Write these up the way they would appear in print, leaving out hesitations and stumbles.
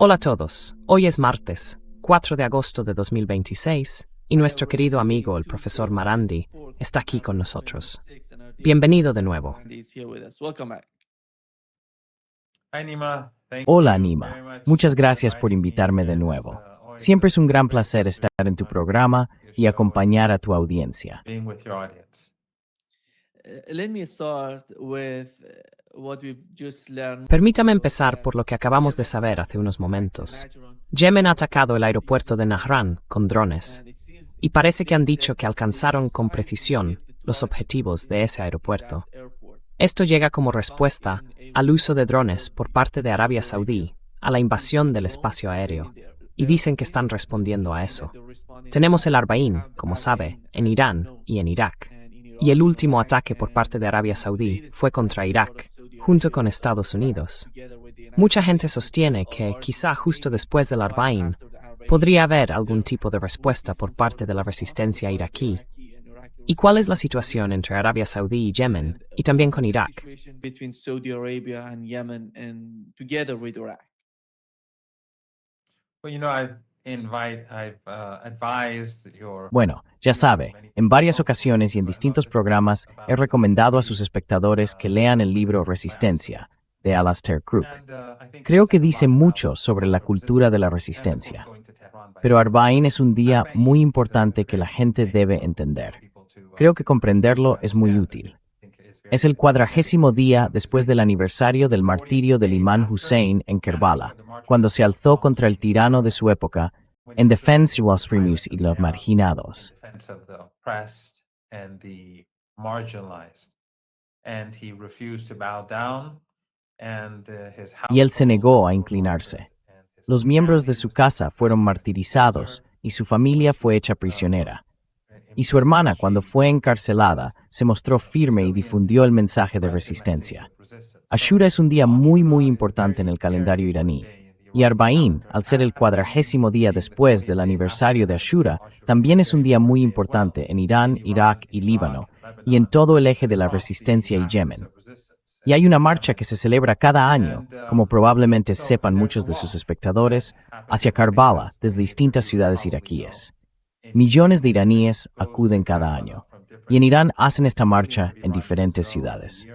Hola a todos, hoy es martes, 4 de agosto de 2026, y nuestro querido amigo el profesor Marandi está aquí con nosotros. Bienvenido de nuevo. Hola, Nima. Muchas gracias por invitarme de nuevo. Siempre es un gran placer estar en tu programa y acompañar a tu audiencia. Permítame empezar por lo que acabamos de saber hace unos momentos. Yemen ha atacado el aeropuerto de Nahran con drones, y parece que han dicho que alcanzaron con precisión los objetivos de ese aeropuerto. Esto llega como respuesta al uso de drones por parte de Arabia Saudí a la invasión del espacio aéreo, y dicen que están respondiendo a eso. Tenemos el Arbaín, como sabe, en Irán y en Irak. Y el último ataque por parte de Arabia Saudí fue contra Irak, junto con Estados Unidos. Mucha gente sostiene que, quizá justo después del Arbaín, podría haber algún tipo de respuesta por parte de la resistencia iraquí. ¿Y cuál es la situación entre Arabia Saudí y Yemen, y también con Irak? Bueno, ya sabe, en varias ocasiones y en distintos programas he recomendado a sus espectadores que lean el libro Resistencia, de Alastair Crooke. Creo que dice mucho sobre la cultura de la resistencia. Pero Arbaín es un día muy importante que la gente debe entender. Creo que comprenderlo es muy útil. Es el 40º día después del aniversario del martirio del imán Hussein en Kerbala, cuando se alzó contra el tirano de su época en defensa de los oprimidos y los marginados. Y él se negó a inclinarse. Los miembros de su casa fueron martirizados y su familia fue hecha prisionera. Y su hermana, cuando fue encarcelada, se mostró firme y difundió el mensaje de resistencia. Ashura es un día muy importante en el calendario iraní. Y Arbaín, al ser el 40º día después del aniversario de Ashura, también es un día muy importante en Irán, Irak y Líbano, y en todo el eje de la resistencia y Yemen. Y hay una marcha que se celebra cada año, como probablemente sepan muchos de sus espectadores, hacia Karbala desde distintas ciudades iraquíes. Millones de iraníes acuden cada año, y en Irán hacen esta marcha en diferentes ciudades.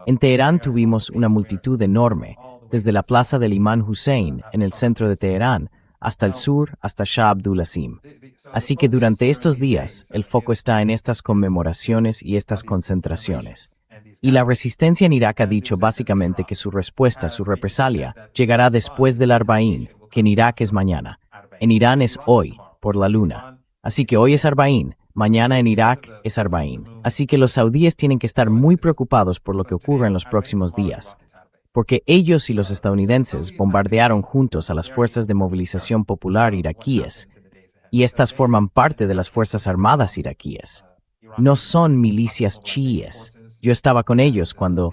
En Teherán tuvimos una multitud enorme, desde la plaza del Imán Hussein, en el centro de Teherán, hasta el sur, hasta Shah Abdul Azim. Así que durante estos días, el foco está en estas conmemoraciones y estas concentraciones. Y la resistencia en Irak ha dicho básicamente que su respuesta, su represalia, llegará después del Arbaín, que en Irak es mañana. En Irán es hoy, por la luna. Así que hoy es Arbaín, mañana en Irak es Arbaín. Así que los saudíes tienen que estar muy preocupados por lo que ocurra en los próximos días, porque ellos y los estadounidenses bombardearon juntos a las fuerzas de movilización popular iraquíes, y estas forman parte de las Fuerzas Armadas iraquíes. No son milicias chiíes. Yo estaba con ellos cuando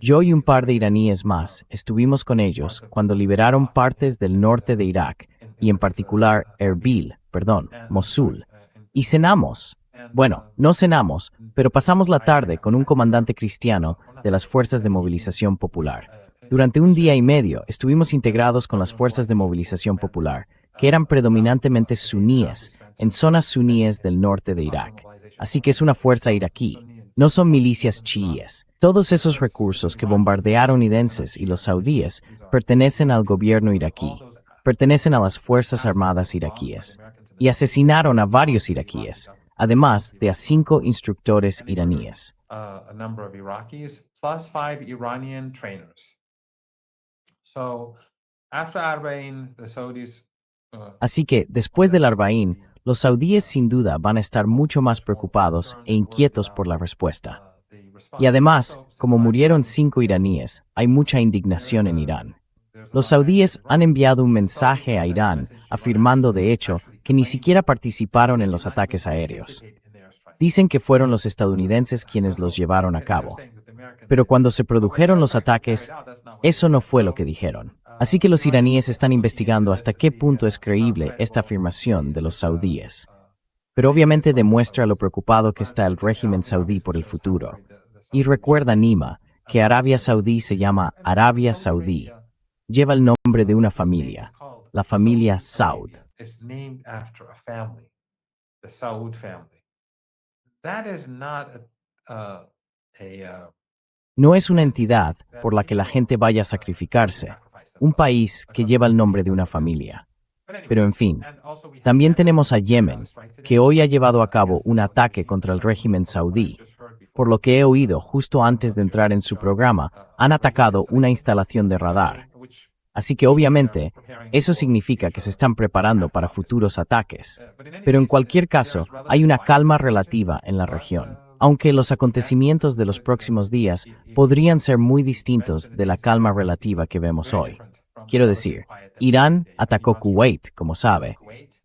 yo y un par de iraníes más estuvimos con ellos cuando liberaron partes del norte de Irak, y en particular Mosul. Y cenamos. Bueno, no cenamos, pero pasamos la tarde con un comandante cristiano de las Fuerzas de Movilización Popular. Durante un día y medio estuvimos integrados con las Fuerzas de Movilización Popular, que eran predominantemente suníes, en zonas suníes del norte de Irak. Así que es una fuerza iraquí. No son milicias chiíes. Todos esos recursos que bombardearon iraníes y los saudíes pertenecen al gobierno iraquí, pertenecen a las Fuerzas Armadas iraquíes, y asesinaron a varios iraquíes, además de a 5 instructores iraníes. Así que, después del Arbaín, los saudíes sin duda van a estar mucho más preocupados e inquietos por la respuesta. Y además, como murieron 5 iraníes, hay mucha indignación en Irán. Los saudíes han enviado un mensaje a Irán afirmando de hecho que ni siquiera participaron en los ataques aéreos. Dicen que fueron los estadounidenses quienes los llevaron a cabo. Pero cuando se produjeron los ataques, eso no fue lo que dijeron. Así que los iraníes están investigando hasta qué punto es creíble esta afirmación de los saudíes. Pero obviamente demuestra lo preocupado que está el régimen saudí por el futuro. Y recuerda, Nima, que Arabia Saudí se llama Arabia Saudí. Lleva el nombre de una familia, la familia Saud. It's named after a family, the Saud family. That is not No es una entidad por la que la gente vaya a sacrificarse, un país que lleva el nombre de una familia. Pero en fin, también tenemos a Yemen, que hoy ha llevado a cabo un ataque contra el régimen saudí. Por lo que he oído justo antes de entrar en su programa, han atacado una instalación de radar. Así que obviamente, eso significa que se están preparando para futuros ataques. Pero en cualquier caso, hay una calma relativa en la región. Aunque los acontecimientos de los próximos días podrían ser muy distintos de la calma relativa que vemos hoy. Quiero decir, Irán atacó Kuwait, como sabe,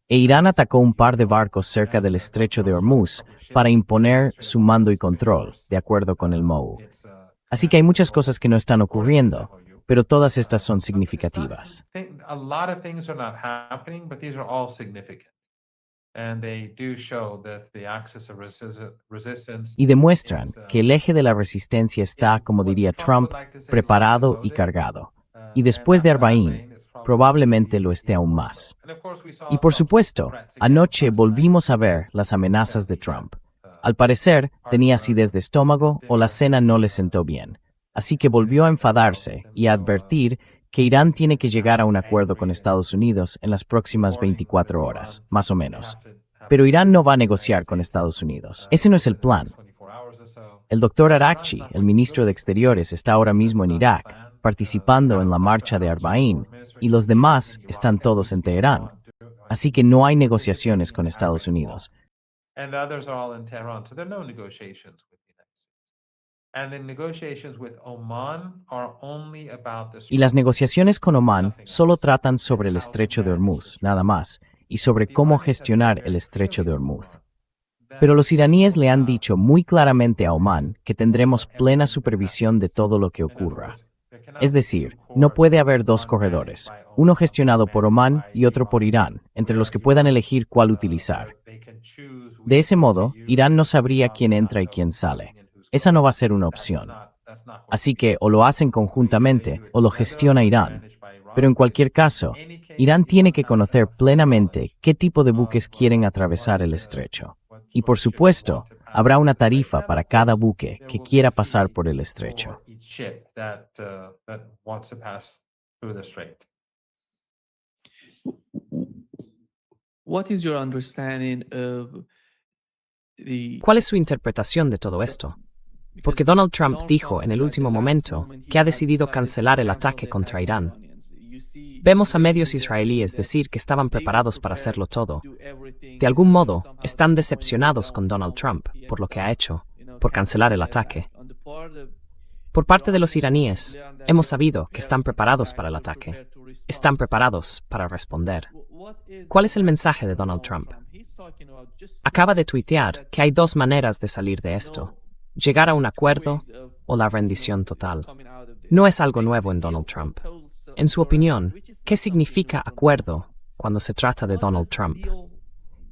e Irán atacó un par de barcos cerca del estrecho de Hormuz para imponer su mando y control, de acuerdo con el MOU. Así que hay muchas cosas que no están ocurriendo, pero todas estas son significativas. A lot of things are not happening, but these are all significant. And they do show that the axis of resistance Y demuestran que el eje de la resistencia está, como diría Trump, preparado y cargado. Y después de Arbaín, probablemente lo esté aún más. Y por supuesto, anoche volvimos a ver las amenazas de Trump. Al parecer, tenía acidez de estómago o la cena no le sentó bien. Así que volvió a enfadarse y a advertir que Irán tiene que llegar a un acuerdo con Estados Unidos en las próximas 24 horas, más o menos. Pero Irán no va a negociar con Estados Unidos. Ese no es el plan. El doctor Araghchi, el ministro de Exteriores, está ahora mismo en Irak, participando en la marcha de Arbaín, y los demás están todos en Teherán. Así que no hay negociaciones con Estados Unidos. and the others are all in Tehran. So there are no negotiations with the United States. And the negotiations with Oman are only about the Y las negociaciones con Omán solo tratan sobre el estrecho de Hormuz, nada más, y sobre cómo gestionar el estrecho de Hormuz. Pero los iraníes le han dicho muy claramente a Omán que tendremos plena supervisión de todo lo que ocurra. Es decir, no puede haber dos corredores, uno gestionado por Omán y otro por Irán, entre los que puedan elegir cuál utilizar. De ese modo, Irán no sabría quién entra y quién sale. Esa no va a ser una opción. Así que o lo hacen conjuntamente o lo gestiona Irán. Pero en cualquier caso, Irán tiene que conocer plenamente qué tipo de buques quieren atravesar el estrecho. Y por supuesto, habrá una tarifa para cada buque que quiera pasar por el estrecho. What is your understanding of the ¿Cuál es su interpretación de todo esto? Porque Donald Trump dijo en el último momento que ha decidido cancelar el ataque contra Irán. Vemos a medios israelíes decir que estaban preparados para hacerlo todo. De algún modo, están decepcionados con Donald Trump por lo que ha hecho, por cancelar el ataque. Por parte de los iraníes, hemos sabido que están preparados para el ataque. Están preparados para responder. ¿Cuál es el mensaje de Donald Trump? Acaba de tuitear que hay dos maneras de salir de esto: llegar a un acuerdo o la rendición total. No es algo nuevo en Donald Trump. En su opinión, ¿qué significa acuerdo cuando se trata de Donald Trump?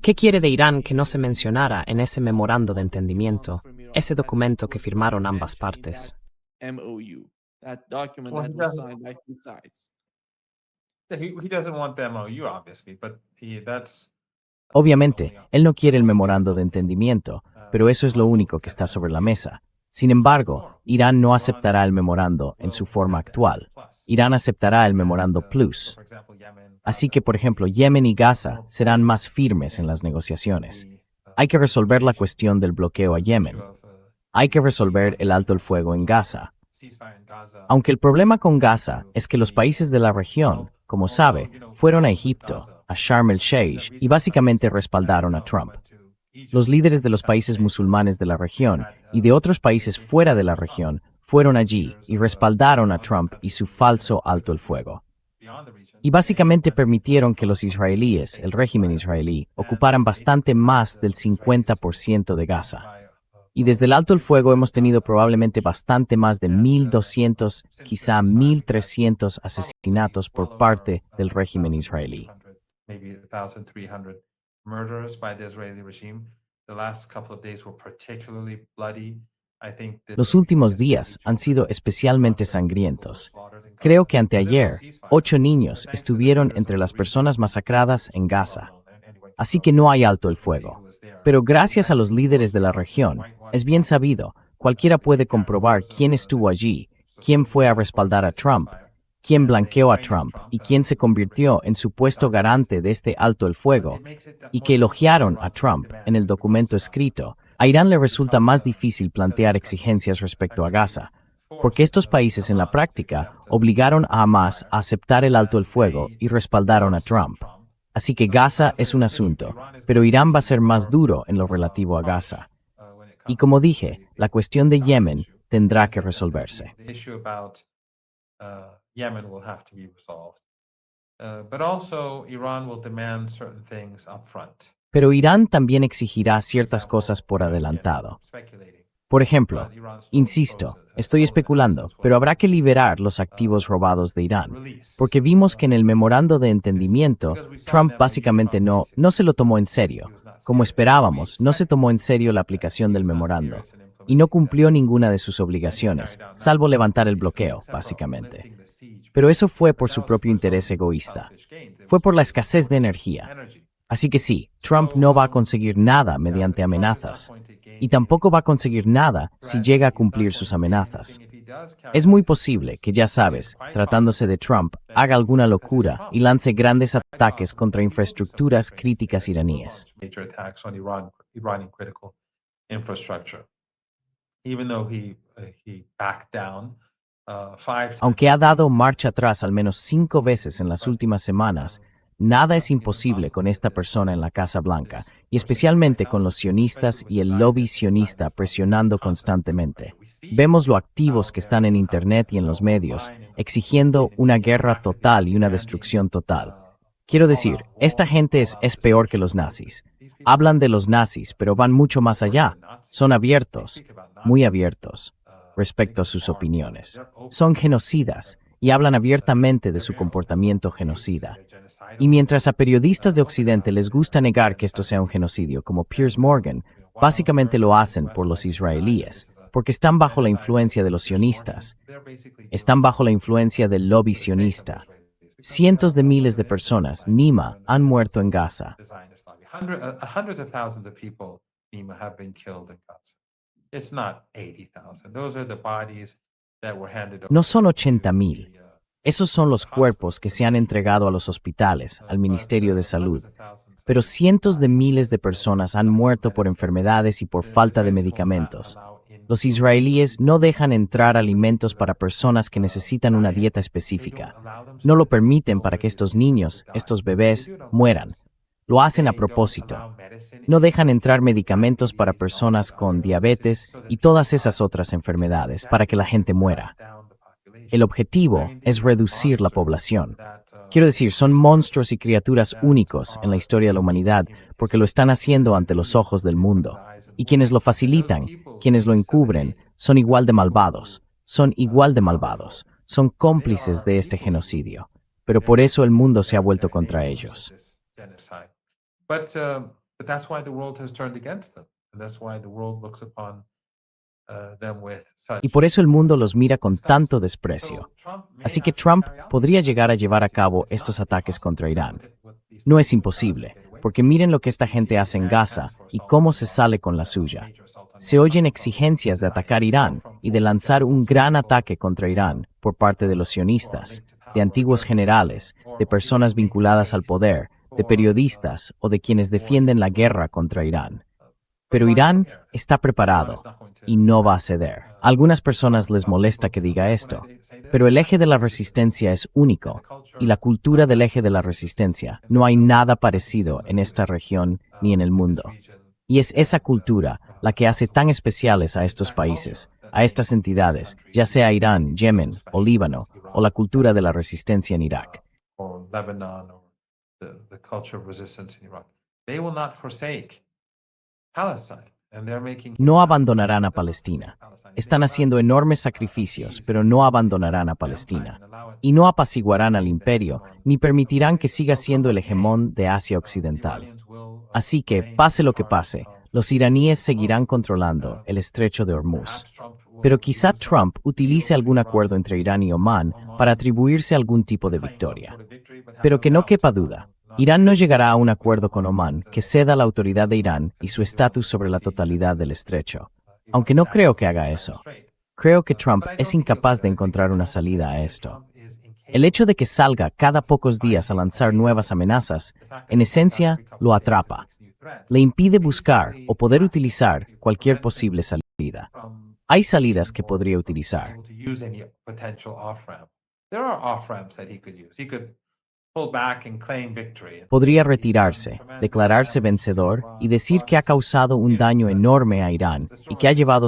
¿Qué quiere de Irán que no se mencionara en ese memorando de entendimiento, ese documento que firmaron ambas partes? MOU, that document that was signed by two sides? He doesn't want the MOU, obviously, but that's Obviamente, él no quiere el memorando de entendimiento, pero eso es lo único que está sobre la mesa. Sin embargo, Irán no aceptará el memorando en su forma actual. Irán aceptará el memorando plus. Así que, por ejemplo, Yemen y Gaza serán más firmes en las negociaciones. Hay que resolver la cuestión del bloqueo a Yemen. Hay que resolver el alto el fuego en Gaza. Aunque el problema con Gaza es que los países de la región, como sabe, fueron a Egipto, a Sharm el-Sheikh y básicamente respaldaron a Trump. Los líderes de los países musulmanes de la región y de otros países fuera de la región fueron allí y respaldaron a Trump y su falso alto el fuego. Y básicamente permitieron que los israelíes, el régimen israelí, ocuparan bastante más del 50% de Gaza. Y desde el alto el fuego hemos tenido probablemente bastante más de 1.200, quizá 1.300 asesinatos por parte del régimen israelí. Maybe 1,300 murders by the Israeli regime. The last couple of days were particularly bloody. I think that Los últimos días han sido especialmente sangrientos. Creo que anteayer, 8 niños estuvieron entre las personas masacradas en Gaza. Así que no hay alto el fuego. Pero gracias a los líderes de la región, es bien sabido, cualquiera puede comprobar quién estuvo allí, quién fue a respaldar a Trump, quién blanqueó a Trump y quién se convirtió en supuesto garante de este alto el fuego, y que elogiaron a Trump en el documento escrito. A Irán le resulta más difícil plantear exigencias respecto a Gaza, porque estos países en la práctica obligaron a Hamas a aceptar el alto el fuego y respaldaron a Trump. Así que Gaza es un asunto, pero Irán va a ser más duro en lo relativo a Gaza. Y como dije, la cuestión de Yemen tendrá que resolverse. The issue about Yemen will have to be resolved. But also, Iran will demand certain things up front. Pero Irán también exigirá ciertas cosas por adelantado. Por ejemplo, insisto, estoy especulando, pero habrá que liberar los activos robados de Irán, porque vimos que en el memorando de entendimiento, Trump básicamente no se lo tomó en serio. Como esperábamos, no se tomó en serio la aplicación del memorando, y no cumplió ninguna de sus obligaciones, salvo levantar el bloqueo, básicamente. Pero eso fue por su propio interés egoísta. Fue por la escasez de energía. Así que sí, Trump no va a conseguir nada mediante amenazas, y tampoco va a conseguir nada si llega a cumplir sus amenazas. Es muy posible que, ya sabes, tratándose de Trump, haga alguna locura y lance grandes ataques contra infraestructuras críticas iraníes. Major attacks on Iranian critical infrastructure. Even though he backed down 5 Aunque ha dado marcha atrás al menos 5 veces en las últimas semanas, nada es imposible con esta persona en la Casa Blanca, y especialmente con los sionistas y el lobby sionista presionando constantemente. Vemos lo activos que están en Internet y en los medios, exigiendo una guerra total y una destrucción total. Quiero decir, esta gente es peor que los nazis. Hablan de los nazis, pero van mucho más allá. Son abiertos, muy abiertos, respecto a sus opiniones. Son genocidas y hablan abiertamente de su comportamiento genocida. Y mientras a periodistas de Occidente les gusta negar que esto sea un genocidio, como Piers Morgan, básicamente lo hacen por los israelíes, porque están bajo la influencia de los sionistas. Están bajo la influencia del lobby sionista. Cientos de miles de personas, Nima, han muerto en Gaza. Hundreds of thousands of people, Nima, have been killed in Gaza. It's not 80,000. Those are the bodies that were handed over. No son 80,000. Esos son los cuerpos que se han entregado a los hospitales, al Ministerio de Salud. Pero cientos de miles de personas han muerto por enfermedades y por falta de medicamentos. Los israelíes no dejan entrar alimentos para personas que necesitan una dieta específica. No lo permiten para que estos niños, estos bebés, mueran. Lo hacen a propósito. No dejan entrar medicamentos para personas con diabetes y todas esas otras enfermedades para que la gente muera. El objetivo es reducir la población. Quiero decir, son monstruos y criaturas únicos en la historia de la humanidad porque lo están haciendo ante los ojos del mundo. Y quienes lo facilitan, quienes lo encubren, son igual de malvados. Son igual de malvados. Son cómplices de este genocidio. Pero por eso el mundo se ha vuelto contra ellos. But that's why the world has turned against them. And that's why the world looks upon them with such. Y por eso el mundo los mira con tanto desprecio. Así que Trump podría llegar a llevar a cabo estos ataques contra Irán. No es imposible, porque miren lo que esta gente hace en Gaza y cómo se sale con la suya. Se oyen exigencias de atacar Irán y de lanzar un gran ataque contra Irán por parte de los sionistas, de antiguos generales, de personas vinculadas al poder, de periodistas o de quienes defienden la guerra contra Irán. Pero Irán está preparado y no va a ceder. A algunas personas les molesta que diga esto, pero el eje de la resistencia es único y la cultura del eje de la resistencia no hay nada parecido en esta región ni en el mundo. Y es esa cultura la que hace tan especiales a estos países, a estas entidades, ya sea Irán, Yemen o Líbano, o la cultura de la resistencia en Irak. Or Lebanon or the culture of resistance in Iraq. They will not forsake Palestine. No abandonarán a Palestina. Están haciendo enormes sacrificios, pero no abandonarán a Palestina. Y no apaciguarán al imperio, ni permitirán que siga siendo el hegemón de Asia Occidental. Así que, pase lo que pase, los iraníes seguirán controlando el estrecho de Hormuz. Pero quizá Trump utilice algún acuerdo entre Irán y Omán para atribuirse algún tipo de victoria. Pero que no quepa duda, Irán no llegará a un acuerdo con Omán que ceda la autoridad de Irán y su estatus sobre la totalidad del estrecho. Aunque no creo que haga eso. Creo que Trump es incapaz de encontrar una salida a esto. El hecho de que salga cada pocos días a lanzar nuevas amenazas, en esencia, lo atrapa. Le impide buscar o poder utilizar cualquier posible salida. Hay salidas que podría utilizar. Podría retirarse, declararse vencedor y decir que ha causado un daño enorme a Irán y que ha llevado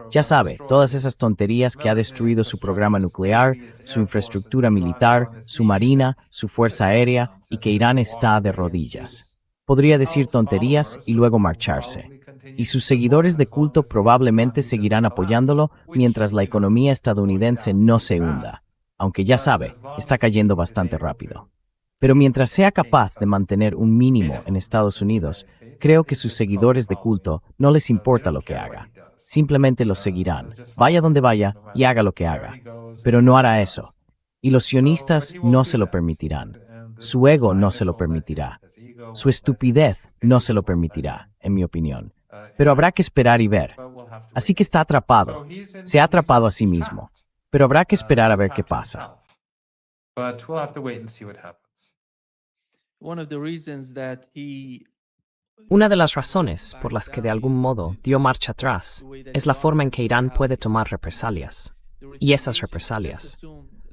ya sabe, todas esas tonterías que ha destruido su programa nuclear, su infraestructura militar, su marina, su fuerza aérea y que Irán está de rodillas. Podría decir tonterías y luego marcharse. Y sus seguidores de culto probablemente seguirán apoyándolo mientras la economía estadounidense no se hunda, aunque ya sabe, está cayendo bastante rápido. Pero mientras sea capaz de mantener un mínimo en Estados Unidos, creo que sus seguidores de culto no les importa lo que haga. Simplemente los seguirán, vaya donde vaya y haga lo que haga. Pero no hará eso. Y los sionistas no se lo permitirán. Su ego no se lo permitirá. Su estupidez no se lo permitirá, en mi opinión. Pero habrá que esperar y ver. Así que está atrapado. Se ha atrapado a sí mismo. Pero habrá que esperar a ver qué pasa. Una de las razones por las que de algún modo dio marcha atrás es la forma en que Irán puede tomar represalias. Y esas represalias.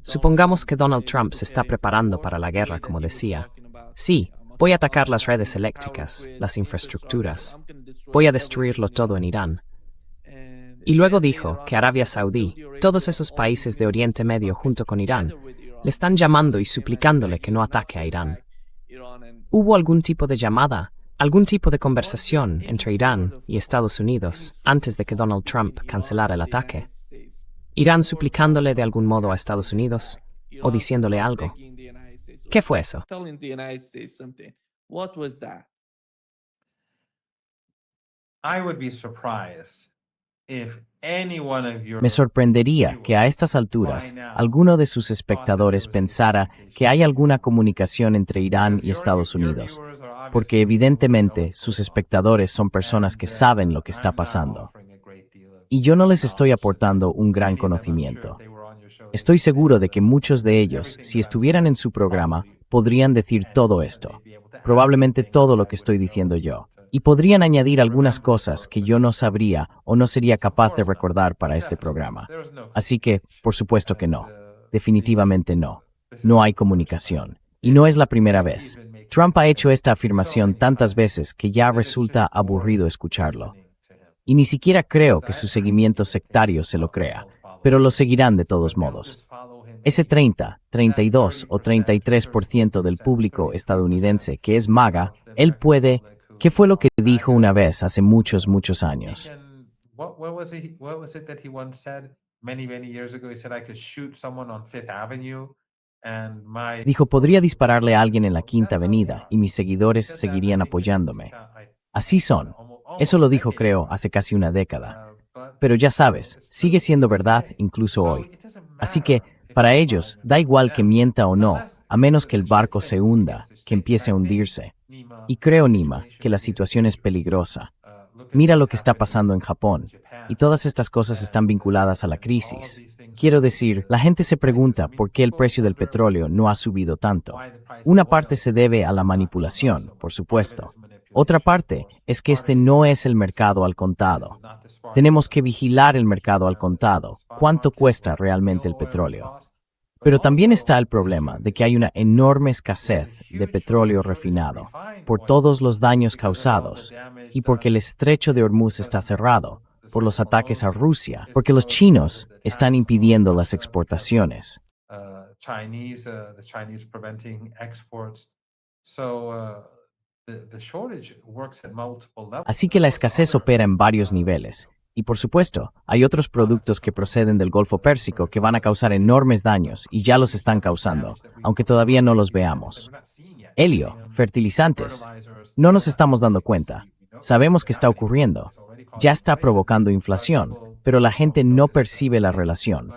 Supongamos que Donald Trump se está preparando para la guerra, como decía. Sí, voy a atacar las redes eléctricas, las infraestructuras. Voy a destruirlo todo en Irán. Y luego dijo que Arabia Saudí, todos esos países de Oriente Medio junto con Irán, le están llamando y suplicándole que no ataque a Irán. ¿Hubo algún tipo de llamada, algún tipo de conversación entre Irán y Estados Unidos antes de que Donald Trump cancelara el ataque? ¿Irán suplicándole de algún modo a Estados Unidos o diciéndole algo? ¿Qué fue eso? Me sorprendería que a estas alturas alguno de sus espectadores pensara que hay alguna comunicación entre Irán y Estados Unidos, porque evidentemente sus espectadores son personas que saben lo que está pasando. Y yo no les estoy aportando un gran conocimiento. Estoy seguro de que muchos de ellos, si estuvieran en su programa, podrían decir todo esto, probablemente todo lo que estoy diciendo yo. Y podrían añadir algunas cosas que yo no sabría o no sería capaz de recordar para este programa. Así que, por supuesto que no. Definitivamente no. No hay comunicación. Y no es la primera vez. Trump ha hecho esta afirmación tantas veces que ya resulta aburrido escucharlo. Y ni siquiera creo que su seguimiento sectario se lo crea, pero lo seguirán de todos modos. Ese 30, 32 o 33% del público estadounidense que es MAGA, él puede... ¿Qué fue lo que dijo una vez hace muchos, muchos años? Dijo, podría dispararle a alguien en la Quinta Avenida y mis seguidores seguirían apoyándome. Así son. Eso lo dijo, creo, hace casi una década. Pero ya sabes, sigue siendo verdad incluso hoy. Así que, para ellos, da igual que mienta o no, a menos que el barco se hunda, que empiece a hundirse. Y creo, Nima, que la situación es peligrosa. Mira lo que está pasando en Japón, y todas estas cosas están vinculadas a la crisis. Quiero decir, la gente se pregunta por qué el precio del petróleo no ha subido tanto. Una parte se debe a la manipulación, por supuesto. Otra parte es que este no es el mercado al contado. Tenemos que vigilar el mercado al contado. ¿Cuánto cuesta realmente el petróleo? Pero también está el problema de que hay una enorme escasez de petróleo refinado por todos los daños causados y porque el estrecho de Hormuz está cerrado por los ataques a Rusia, porque los chinos están impidiendo las exportaciones. the shortage works at multiple levels. Así que la escasez opera en varios niveles. Y por supuesto, hay otros productos que proceden del Golfo Pérsico que van a causar enormes daños y ya los están causando, aunque todavía no los veamos. Helio, fertilizantes. No nos estamos dando cuenta. Sabemos que está ocurriendo. Ya está provocando inflación, pero la gente no percibe la relación.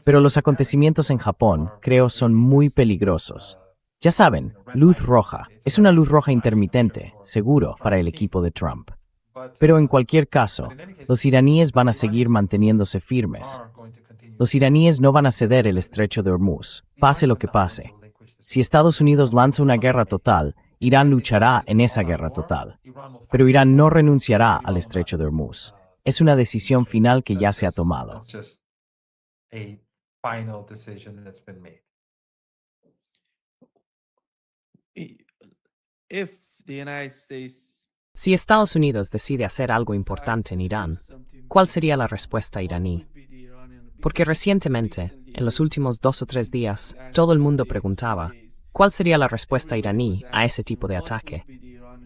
Pero los acontecimientos en Japón, creo, son muy peligrosos. Ya saben, luz roja. Es una luz roja intermitente, seguro, para el equipo de Trump. Pero en cualquier caso, los iraníes van a seguir manteniéndose firmes. Los iraníes no van a ceder el estrecho de Hormuz, pase lo que pase. Si Estados Unidos lanza una guerra total, Irán luchará en esa guerra total. Pero Irán no renunciará al estrecho de Hormuz. Es una decisión final que ya se ha tomado. It's just a final decision that's been made. If the United States Si Estados Unidos decide hacer algo importante en Irán, ¿cuál sería la respuesta iraní? Porque recientemente, en los últimos 2 o 3 días, todo el mundo preguntaba, ¿cuál sería la respuesta iraní a ese tipo de ataque?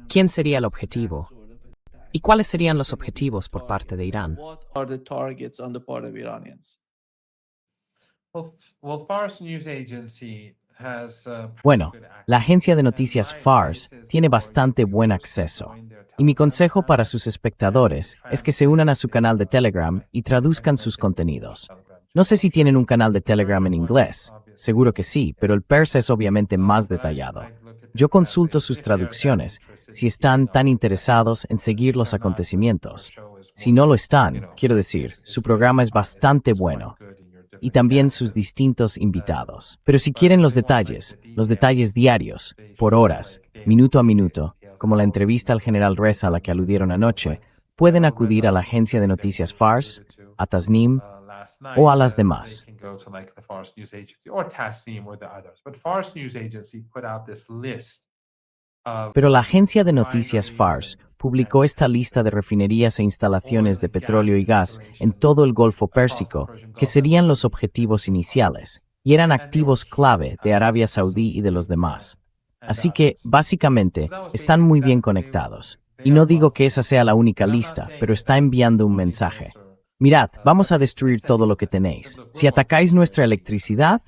¿Quién sería el objetivo? ¿Y cuáles serían los objetivos por parte de Irán? What are the targets on the part of Iranians? Well, Fars News Agency has Bueno, la agencia de noticias Fars tiene bastante buen acceso. Y mi consejo para sus espectadores es que se unan a su canal de Telegram y traduzcan sus contenidos. No sé si tienen un canal de Telegram en inglés. Seguro que sí, pero el persa es obviamente más detallado. Yo consulto sus traducciones si están tan interesados en seguir los acontecimientos. Si no lo están, quiero decir, su programa es bastante bueno. Y también sus distintos invitados. Pero si quieren los detalles diarios, por horas, minuto a minuto, como la entrevista al general Reza a la que aludieron anoche, pueden acudir a la agencia de noticias Fars, a Tasnim o a las demás. Pero la agencia de noticias Fars publicó esta lista de refinerías e instalaciones de petróleo y gas en todo el Golfo Pérsico, que serían los objetivos iniciales, y eran activos clave de Arabia Saudí y de los demás. Así que, básicamente, están muy bien conectados. Y no digo que esa sea la única lista, pero está enviando un mensaje. Mirad, vamos a destruir todo lo que tenéis. Si atacáis nuestra electricidad,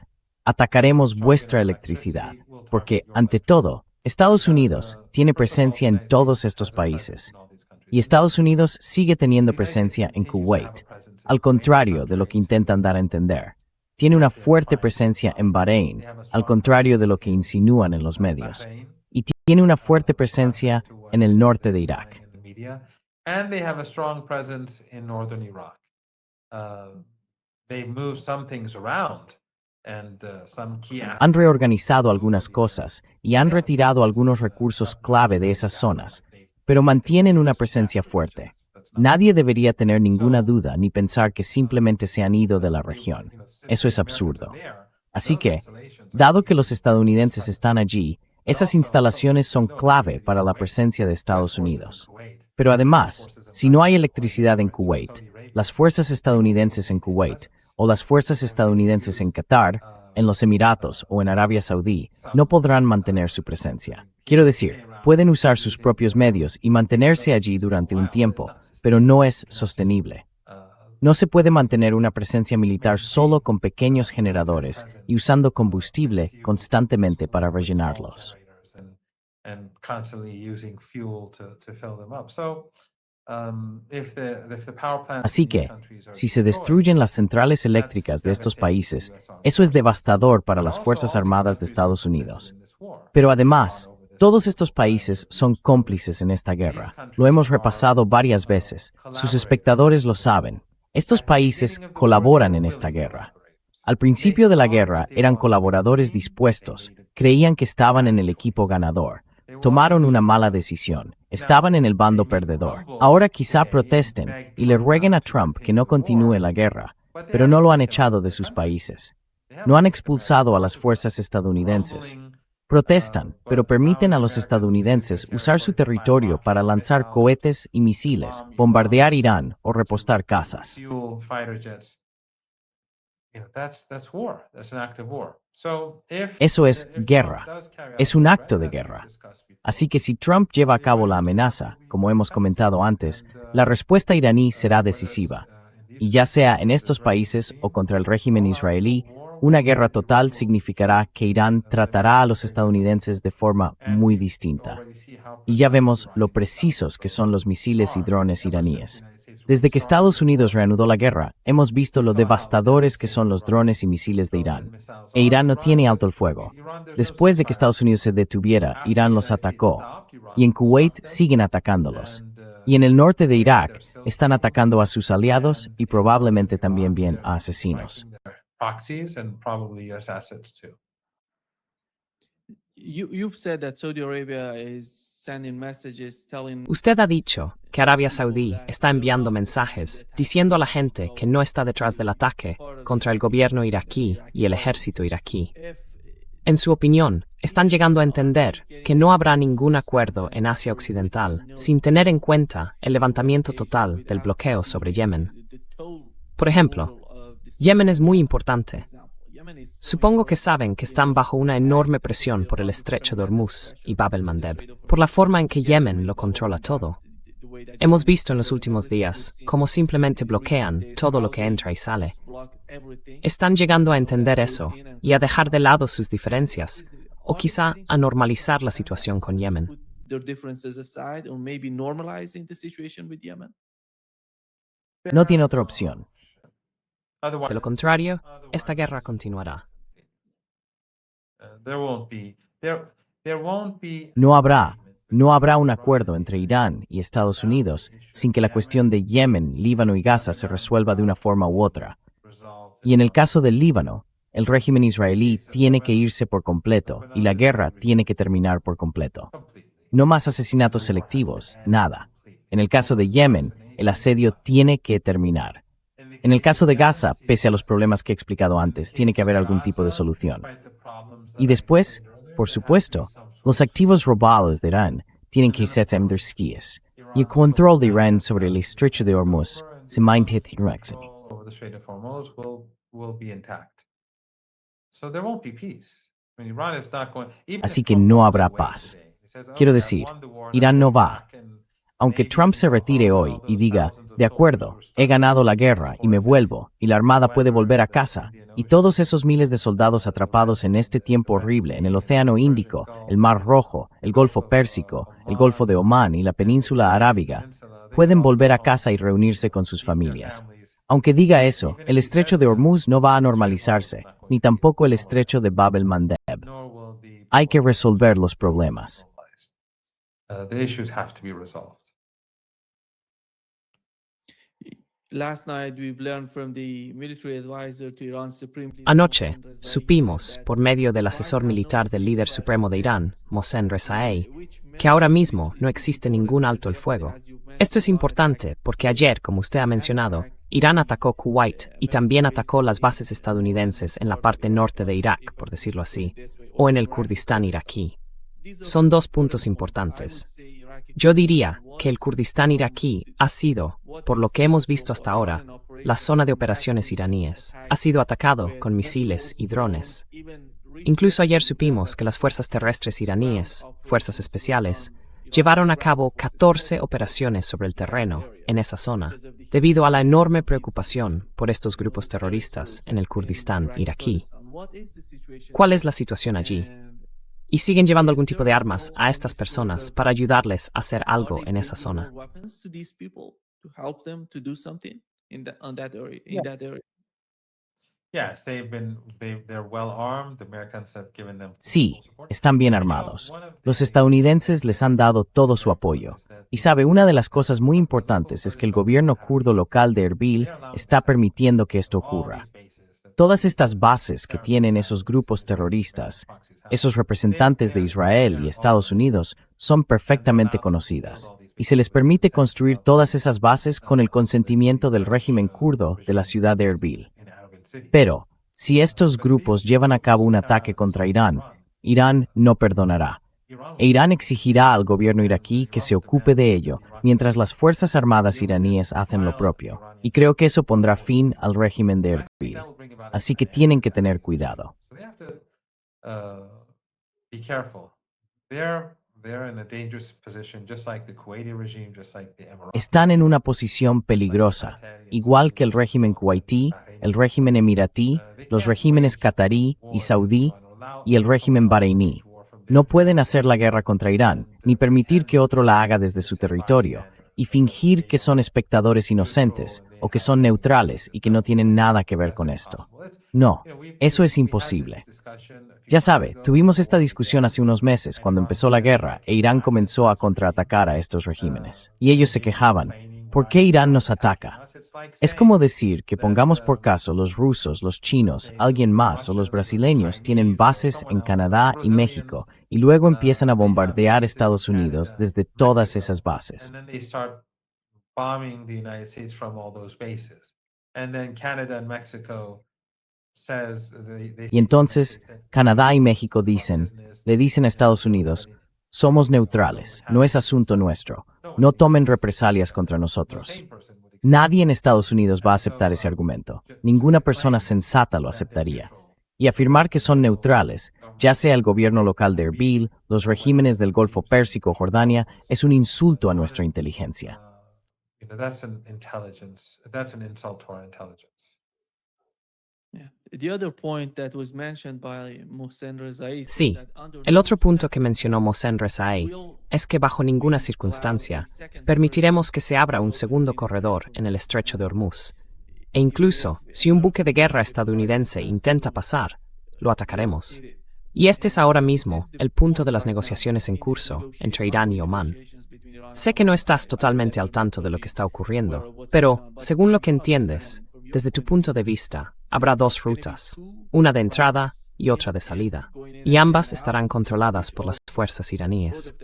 atacaremos vuestra electricidad. Porque, ante todo, Estados Unidos tiene presencia en todos estos países. Y Estados Unidos sigue teniendo presencia en Kuwait, al contrario de lo que intentan dar a entender. Tiene una fuerte presencia en Bahrein, al contrario de lo que insinúan en los medios. Y tiene una fuerte presencia en el norte de Irak. And they have a strong presence in northern Iraq. They move some things around. Han reorganizado algunas cosas y han retirado algunos recursos clave de esas zonas, pero mantienen una presencia fuerte. Nadie debería tener ninguna duda ni pensar que simplemente se han ido de la región. Eso es absurdo. Así que, dado que los estadounidenses están allí, esas instalaciones son clave para la presencia de Estados Unidos. Pero además, si no hay electricidad en Kuwait, las fuerzas estadounidenses en Kuwait o las fuerzas estadounidenses en Qatar, en los Emiratos o en Arabia Saudí no podrán mantener su presencia. Quiero decir, pueden usar sus propios medios y mantenerse allí durante un tiempo, pero no es sostenible. No se puede mantener una presencia militar solo con pequeños generadores y usando combustible constantemente para rellenarlos. Así que, si se destruyen las centrales eléctricas de estos países, eso es devastador para las Fuerzas Armadas de Estados Unidos. Pero además, todos estos países son cómplices en esta guerra. Lo hemos repasado varias veces. Sus espectadores lo saben. Estos países colaboran en esta guerra. Al principio de la guerra eran colaboradores dispuestos, creían que estaban en el equipo ganador. Tomaron una mala decisión. Estaban en el bando perdedor. Ahora quizá protesten y le rueguen a Trump que no continúe la guerra, pero no lo han echado de sus países. No han expulsado a las fuerzas estadounidenses. Protestan, pero permiten a los estadounidenses usar su territorio para lanzar cohetes y misiles, bombardear Irán o repostar casas. That's war. That's an act of war. So Eso es if guerra. Trump does carry out Es un the acto threat, de as we guerra. discussed before, Así que si Trump lleva a cabo la amenaza, como hemos comentado antes, la respuesta iraní será decisiva. Y ya sea en estos países o contra el régimen israelí, una guerra total significará que Irán tratará a los estadounidenses de forma muy distinta. Y ya vemos lo precisos que son los misiles y drones iraníes. Desde que Estados Unidos reanudó la guerra, hemos visto lo devastadores que son los drones y misiles de Irán. E Irán no tiene alto el fuego. Después de que Estados Unidos se detuviera, Irán los atacó. Y en Kuwait siguen atacándolos. Y en el norte de Irak están atacando a sus aliados y probablemente también bien a asesinos. proxies and probably US assets too. You've said that Saudi Arabia is sending messages telling Usted ha dicho que Arabia Saudí está enviando mensajes diciendo a la gente que no está detrás del ataque contra el gobierno iraquí y el ejército iraquí. if En su opinión, están llegando a entender que no habrá ningún acuerdo en Asia Occidental sin tener en cuenta el levantamiento total del bloqueo sobre Yemen. Por ejemplo, Yemen es muy importante. Supongo que saben que están bajo una enorme presión por el estrecho de Hormuz y Bab el-Mandeb, por la forma en que Yemen lo controla todo. Hemos visto en los últimos días cómo simplemente bloquean todo lo que entra y sale. Están llegando a entender eso y a dejar de lado sus diferencias, o quizá a normalizar la situación con Yemen. their differences aside, or maybe normalizing the situation with Yemen. No tiene otra opción. De lo contrario, esta guerra continuará. There won't be No habrá un acuerdo entre Irán y Estados Unidos sin que la cuestión de Yemen, Líbano y Gaza se resuelva de una forma u otra. Y en el caso del Líbano, el régimen israelí tiene que irse por completo y la guerra tiene que terminar por completo. No más asesinatos selectivos, nada. En el caso de Yemen, el asedio tiene que terminar. En el caso de Gaza, pese a los problemas que he explicado antes, tiene que haber algún tipo de solución. Y después, por supuesto, los activos robados de Irán tienen que irse en sus skis. Y el control de Irán sobre el estrecho de Hormuz se mantendrá. over the Strait of Hormuz will be intact. So there won't be peace. I mean, Iran is not going, even if Así que Trump no walks habrá away paz. today, he says, Quiero "Okay, I've decir, won the war, Irán now no go va. back and Aunque maybe Trump se retire all hoy those y diga, thousands of de soldiers acuerdo, who were he stuck ganado in la the guerra y me forest, vuelvo, y la Armada puede volver a casa, y todos esos miles de soldados atrapados en este tiempo horrible en el Océano Índico, el Mar Rojo, el Golfo Pérsico, el Golfo de Omán y la Península Arábiga, pueden volver a casa y reunirse con sus familias. Aunque diga eso, el estrecho de Hormuz no va a normalizarse, ni tampoco el estrecho de Bab el-Mandeb. nor will be Hay que resolver los problemas. the issues have to be resolved. Last night, we've learned from the military advisor to Iran's supreme leader, Anoche, Mohsen Rezai, supimos, said por that medio del right asesor now no militar del líder ceasefire supremo de Irán, exists, Mohsen Rezai, which que ahora measures mismo which no is existe important ningún because alto el yesterday, fuego. as you mentioned, Esto es Iran importante attacked porque ayer, como usted ha mencionado, Irán atacó Kuwait y también atacó las bases estadounidenses en la parte norte de Irak, por decirlo así, o en el Kurdistán iraquí. Son dos puntos importantes. Yo diría que el Kurdistán iraquí ha sido, por lo que hemos visto hasta ahora, la zona de operaciones iraníes. Ha sido atacado con misiles y drones. Incluso ayer supimos que las fuerzas terrestres iraníes, fuerzas especiales, llevaron a cabo 14 operaciones sobre el terreno en esa zona, debido a la enorme preocupación por estos grupos terroristas en el Kurdistán iraquí. ¿Cuál es la situación allí? ¿Y siguen llevando algún tipo de armas a estas personas para ayudarles a hacer algo en esa zona? Yes, they're well armed. The Americans have given them Sí, full support. están bien armados. Los estadounidenses les han dado todo su apoyo. Y sabe, una de las cosas muy importantes es que el gobierno kurdo local de Erbil está permitiendo que esto ocurra. Todas estas bases que tienen esos grupos terroristas, esos representantes de Israel y Estados Unidos, son perfectamente conocidas. Y se les permite construir todas esas bases con el consentimiento del régimen kurdo de la ciudad de Erbil. Pero, si estos grupos llevan a cabo un ataque contra Irán, Irán no perdonará. e Irán exigirá al gobierno iraquí que se ocupe de ello, mientras las Fuerzas Armadas iraníes hacen lo propio. Y creo que eso pondrá fin al régimen de Erbil. Así que tienen que tener cuidado. So they have to be careful. They're in a dangerous position, just like the Kuwaiti regime, just like the Emirati. Están en una posición peligrosa, igual que el régimen kuwaití, el régimen emiratí, los regímenes catarí y saudí y el régimen bahreiní. No pueden hacer la guerra contra Irán, ni permitir que otro la haga desde su territorio, y fingir que son espectadores inocentes o que son neutrales y que no tienen nada que ver con esto. No, eso es imposible. Ya sabe, tuvimos esta discusión hace unos meses cuando empezó la guerra e Irán comenzó a contraatacar a estos regímenes. Y ellos se quejaban, ¿por qué Irán nos ataca? Es como decir que pongamos por caso los rusos, los chinos, alguien más o los brasileños tienen bases en Canadá y México y luego empiezan a bombardear Estados Unidos desde todas esas bases. And then they start bombing the United States from all those bases. And then Canada and Mexico says Y entonces, Canadá y México le dicen a Estados Unidos, somos neutrales, no es asunto nuestro, no tomen represalias contra nosotros. Nadie en Estados Unidos va a aceptar ese argumento, ninguna persona sensata lo aceptaría. Y afirmar que son neutrales, ya sea el gobierno local de Erbil, los regímenes del Golfo Pérsico o Jordania, es un insulto a nuestra inteligencia. That's an insult to our intelligence. Yeah. The other point that was mentioned by Mohsen Rezaei said Sí, that under el no otro punto que circumstances mencionó Mohsen Rezaei will es que bajo ninguna circunstancia permitiremos que se abra un segundo corredor en el estrecho de Hormuz. E incluso, si un buque de guerra estadounidense intenta pasar, lo atacaremos. Y este es ahora mismo el punto de las negociaciones en curso entre Irán y Omán. Sé que no estás totalmente al tanto de lo que está ocurriendo, pero, según lo que entiendes, desde tu punto de vista, habrá dos rutas, una de entrada y otra de salida, y ambas estarán controladas por las fuerzas iraníes.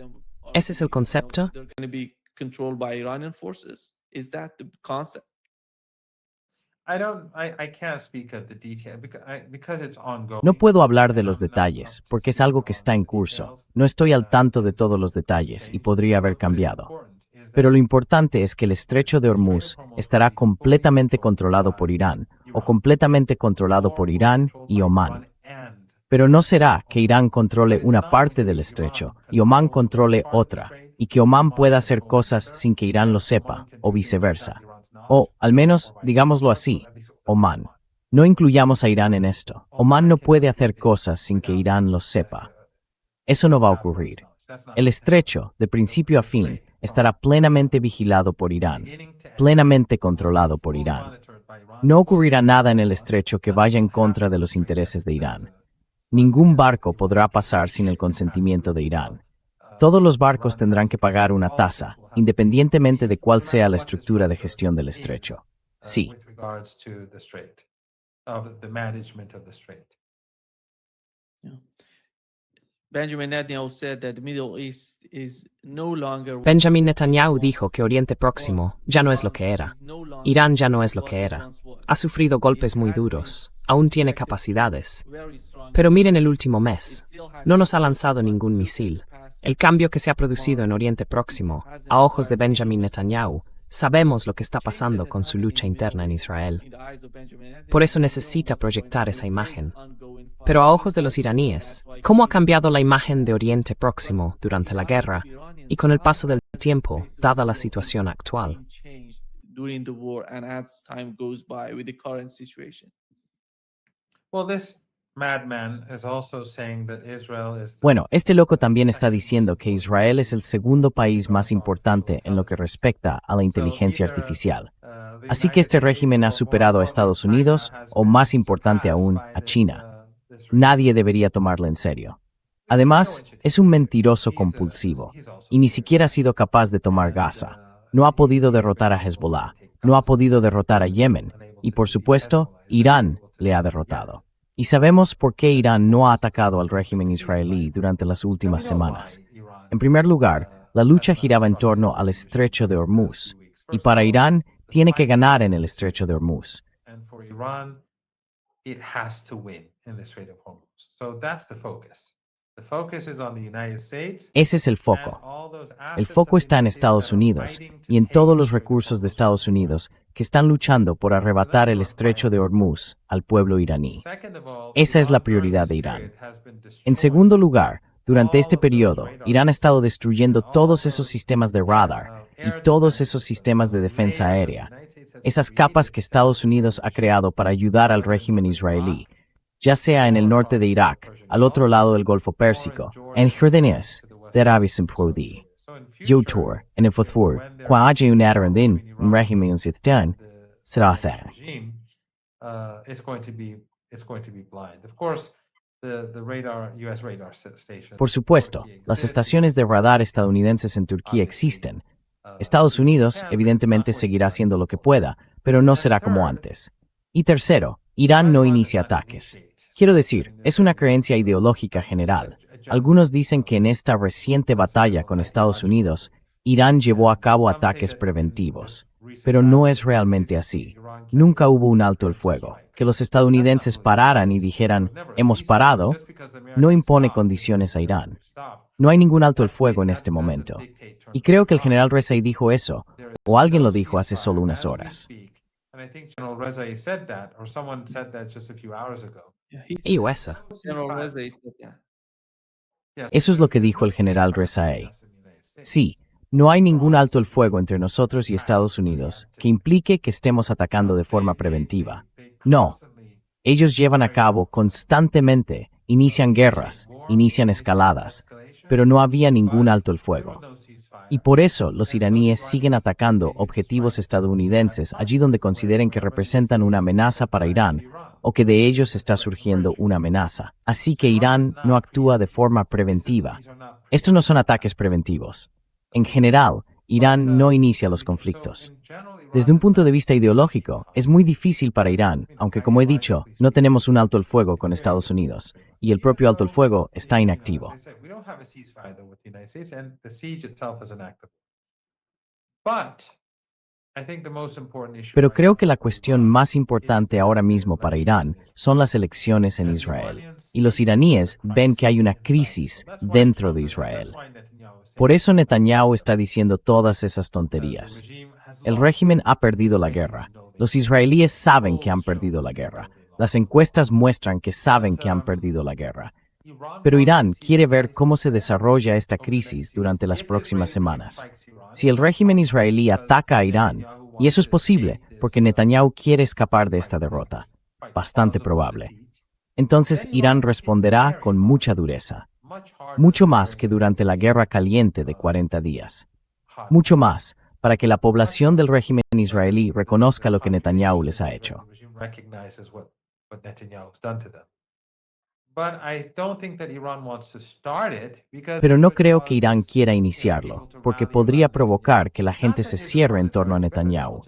¿Ese es el concepto? They're going to be controlled by Iranian forces. Is that the concept? I can't speak of the detail because it's ongoing. No puedo hablar de los detalles, porque es algo que está en curso. No estoy al tanto de todos los detalles y podría haber cambiado. Pero lo importante es que el estrecho de Hormuz estará completamente controlado por Irán, o completamente controlado por Irán y Omán. Pero no será que Irán controle una parte del estrecho y Omán controle otra, y que Omán pueda hacer cosas sin que Irán lo sepa, o viceversa. O, al menos, digámoslo así, Omán. No incluyamos a Irán en esto. Omán no puede hacer cosas sin que Irán lo sepa. Eso no va a ocurrir. El estrecho, de principio a fin, estará plenamente vigilado por Irán, plenamente controlado por Irán. No ocurrirá nada en el estrecho que vaya en contra de los intereses de Irán. Ningún barco podrá pasar sin el consentimiento de Irán. Todos los barcos tendrán que pagar una tasa, independientemente de cuál sea la estructura de gestión del estrecho. Sí. With regards to the strait, of the management of the strait. Yeah. Benjamin Netanyahu said that the Middle East is no longer Benjamin Netanyahu dijo que Oriente Próximo ya no es lo que era. Irán ya no es lo que era. Ha sufrido golpes muy duros, aún tiene capacidades. Pero miren el último mes. No nos ha lanzado ningún misil. El cambio que se ha producido en Oriente Próximo, a ojos de Benjamin Netanyahu, sabemos lo que está pasando con su lucha interna en Israel. Por eso necesita proyectar esa imagen. Pero a ojos de los iraníes, ¿cómo ha cambiado la imagen de Oriente Próximo durante la guerra y con el paso del tiempo, dada la situación actual? During the war and as time goes by with the current situation. Well, this madman is also saying that Israel is Bueno, este loco también está diciendo que Israel es el segundo país más importante en lo que respecta a la inteligencia artificial. Así que este régimen ha superado a Estados Unidos, o más importante aún, a China. Nadie debería tomarlo en serio. Además, es un mentiroso compulsivo, y ni siquiera ha sido capaz de tomar Gaza. No ha podido derrotar a Hezbollah, no ha podido derrotar a Yemen, y por supuesto, Irán le ha derrotado. Y sabemos por qué Irán no ha atacado al régimen israelí durante las últimas semanas. En primer lugar, la lucha giraba en torno al estrecho de Hormuz, y para Irán tiene que ganar en el estrecho de Hormuz. and for Iran, it has to win in the Strait of Hormuz. So that's the focus. The focus is on the United States. Ese es el foco. El foco está en Estados Unidos y en todos los recursos de Estados Unidos que están luchando por arrebatar el estrecho de Hormuz al pueblo iraní. Esa es la prioridad de Irán. En segundo lugar, durante este periodo, Irán ha estado destruyendo todos esos sistemas de radar y todos esos sistemas de defensa aérea, esas capas que Estados Unidos ha creado para ayudar al régimen israelí, ya sea en el norte de Irak, al otro lado del Golfo Pérsico, en Jordania, de Arabia Saudita. Yotor, en el futuro, cuando haya un ardín, un régimen cidadán, será hacer. Por supuesto, las estaciones de radar estadounidenses en Turquía existen. Estados Unidos, evidentemente, seguirá haciendo lo que pueda, pero no será como antes. Y tercero, Irán no inicia ataques. Quiero decir, es una creencia ideológica general. Algunos dicen que en esta reciente batalla con Estados Unidos, Irán llevó a cabo ataques preventivos. Pero no es realmente así. Nunca hubo un alto el fuego. Que los estadounidenses pararan y dijeran, hemos parado, no impone condiciones a Irán. No hay ningún alto el fuego en este momento. Y creo que el general Rezai dijo eso, o alguien lo dijo hace solo unas horas. Yeah, he Y said, esa. General Reza said that. Eso es lo que dijo el general Rezai. Sí, no hay ningún alto el fuego entre nosotros y Estados Unidos que implique que estemos atacando de forma preventiva. No. Ellos llevan a cabo constantemente, inician guerras, inician escaladas, pero no había ningún alto el fuego. Y por eso los iraníes siguen atacando objetivos estadounidenses allí donde consideren que representan una amenaza para Irán o que de ellos está surgiendo una amenaza. Así que Irán no actúa de forma preventiva. Estos no son ataques preventivos. En general, Irán no inicia los conflictos. Desde un punto de vista ideológico, es muy difícil para Irán, aunque como he dicho, no tenemos un alto el fuego con Estados Unidos, y el propio alto el fuego está inactivo. Pero creo que la cuestión más importante ahora mismo para Irán son las elecciones en Israel, y los iraníes ven que hay una crisis dentro de Israel. Por eso Netanyahu está diciendo todas esas tonterías. El régimen ha perdido la guerra. Los israelíes saben que han perdido la guerra. Las encuestas muestran que saben que han perdido la guerra. Pero Irán quiere ver cómo se desarrolla esta crisis durante las próximas semanas. Si el régimen israelí ataca a Irán, y eso es posible porque Netanyahu quiere escapar de esta derrota, bastante probable, entonces Irán responderá con mucha dureza, mucho más que durante la guerra caliente de 40 días, mucho más para que la población del régimen israelí reconozca lo que Netanyahu les ha hecho. Pero no creo que Irán quiera iniciarlo, porque podría provocar que la gente se cierre en torno a Netanyahu.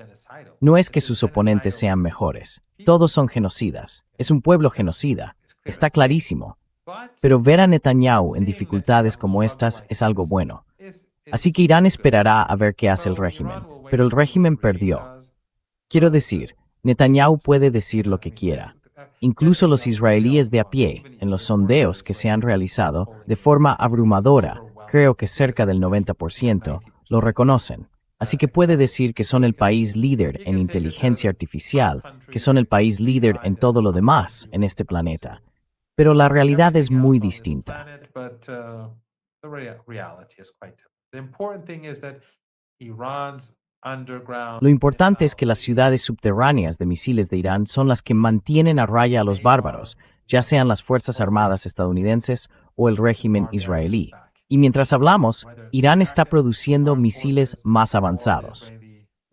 No es que sus oponentes sean mejores. Todos son genocidas. Es un pueblo genocida. Está clarísimo. Pero ver a Netanyahu en dificultades como estas es algo bueno. Así que Irán esperará a ver qué hace el régimen, pero el régimen perdió. Quiero decir, Netanyahu puede decir lo que quiera. Incluso los israelíes de a pie, en los sondeos que se han realizado, de forma abrumadora, creo que cerca del 90%, lo reconocen. Así que puede decir que son el país líder en inteligencia artificial, que son el país líder en todo lo demás en este planeta. Pero la realidad es muy distinta. Lo importante es que las ciudades subterráneas de misiles de Irán son las que mantienen a raya a los bárbaros, ya sean las Fuerzas Armadas estadounidenses o el régimen israelí. Y mientras hablamos, Irán está produciendo misiles más avanzados.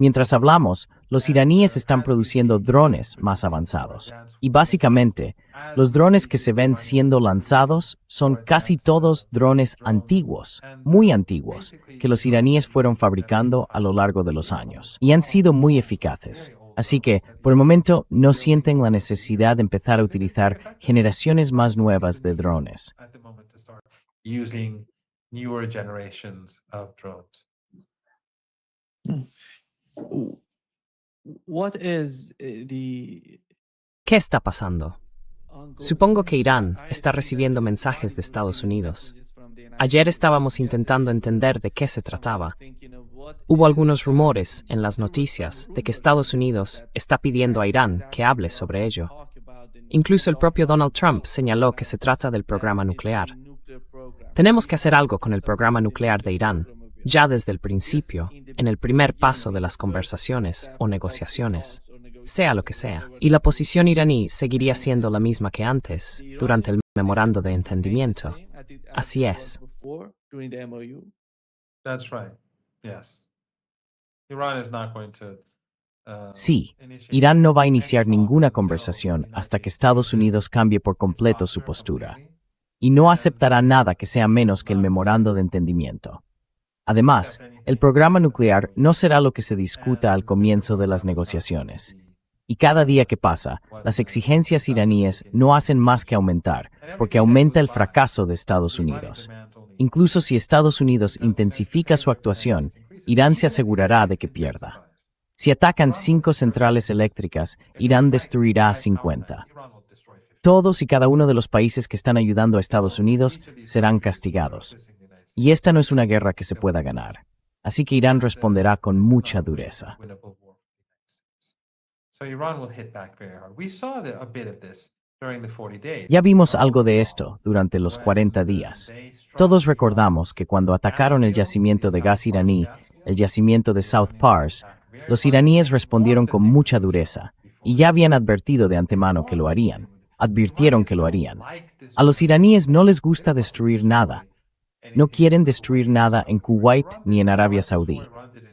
Mientras hablamos, los iraníes están produciendo drones más avanzados. Y básicamente, los drones que se ven siendo lanzados son casi todos drones antiguos, muy antiguos, que los iraníes fueron fabricando a lo largo de los años. Y han sido muy eficaces. Así que, por el momento, no sienten la necesidad de empezar a utilizar generaciones más nuevas de drones. What is the ¿Qué está pasando? Supongo que Irán está recibiendo mensajes de Estados Unidos. Ayer estábamos intentando entender de qué se trataba. Hubo algunos rumores en las noticias de que Estados Unidos está pidiendo a Irán que hable sobre ello. Incluso el propio Donald Trump señaló que se trata del programa nuclear. Tenemos que hacer algo con el programa nuclear de Irán, ya desde el principio, en el primer paso de las conversaciones o negociaciones, sea lo que sea. Y la posición iraní seguiría siendo la misma que antes, durante el memorando de entendimiento. Así es. That's right. Yes. Iran is not going to Sí, Irán no va a iniciar ninguna conversación hasta que Estados Unidos cambie por completo su postura, y no aceptará nada que sea menos que el memorando de entendimiento. Además, el programa nuclear no será lo que se discuta al comienzo de las negociaciones. Y cada día que pasa, las exigencias iraníes no hacen más que aumentar, porque aumenta el fracaso de Estados Unidos. Incluso si Estados Unidos intensifica su actuación, Irán se asegurará de que pierda. Si atacan 5 centrales eléctricas, Irán destruirá 50. Todos y cada uno de los países que están ayudando a Estados Unidos serán castigados. Y esta no es una guerra que se pueda ganar. Así que Irán responderá con mucha dureza. Ya vimos algo de esto durante los 40 días. Todos recordamos que cuando atacaron el yacimiento de gas iraní, el yacimiento de South Pars, los iraníes respondieron con mucha dureza, y ya habían advertido de antemano que lo harían. Advirtieron que lo harían. A los iraníes no les gusta destruir nada. No quieren destruir nada en Kuwait ni en Arabia Saudí.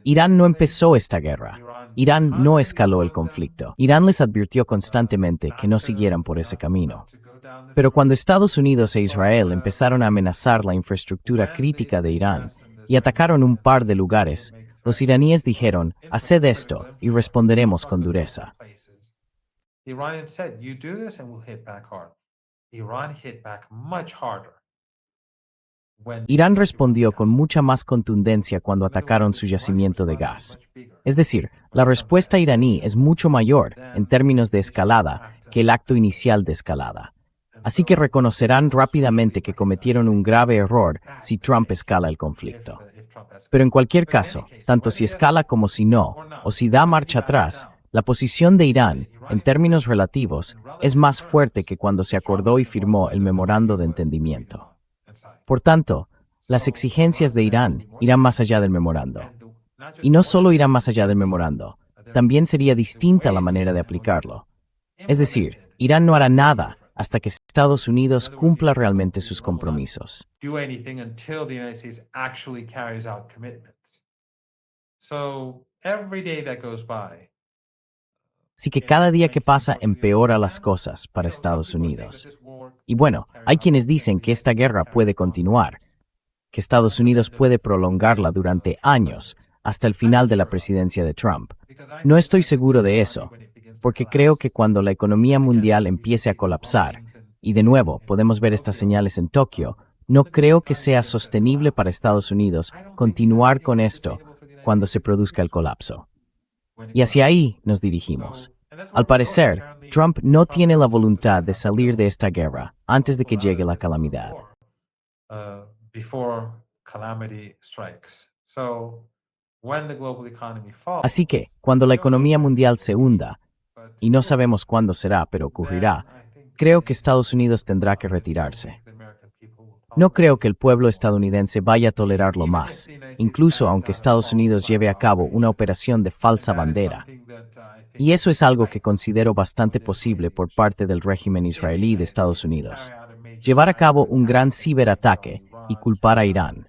Irán no empezó esta guerra. Irán no escaló el conflicto. Irán les advirtió constantemente que no siguieran por ese camino. Pero cuando Estados Unidos e Israel empezaron a amenazar la infraestructura crítica de Irán y atacaron un par de lugares, los iraníes dijeron, haced esto y responderemos con dureza. Irán respondió con mucha más contundencia cuando atacaron su yacimiento de gas. Es decir, la respuesta iraní es mucho mayor, en términos de escalada, que el acto inicial de escalada. Así que reconocerán rápidamente que cometieron un grave error si Trump escala el conflicto. Pero en cualquier caso, tanto si escala como si no, o si da marcha atrás, la posición de Irán, en términos relativos, es más fuerte que cuando se acordó y firmó el memorando de entendimiento. Por tanto, las exigencias de Irán irán más allá del memorando. Y no solo irán más allá del memorando, también sería distinta la manera de aplicarlo. Es decir, Irán no hará nada hasta que Estados Unidos cumpla realmente sus compromisos. Así que cada día que pasa empeora las cosas para Estados Unidos. Y bueno, hay quienes dicen que esta guerra puede continuar, que Estados Unidos puede prolongarla durante años, hasta el final de la presidencia de Trump. No estoy seguro de eso, porque creo que cuando la economía mundial empiece a colapsar, y de nuevo podemos ver estas señales en Tokio, no creo que sea sostenible para Estados Unidos continuar con esto cuando se produzca el colapso. Y hacia ahí nos dirigimos. Al parecer, Trump no tiene la voluntad de salir de esta guerra antes de que llegue la calamidad. Así que, cuando la economía mundial se hunda, y no sabemos cuándo será, pero ocurrirá, creo que Estados Unidos tendrá que retirarse. No creo que el pueblo estadounidense vaya a tolerarlo más, incluso aunque Estados Unidos lleve a cabo una operación de falsa bandera. Y eso es algo que considero bastante posible por parte del régimen israelí de Estados Unidos. Llevar a cabo un gran ciberataque y culpar a Irán.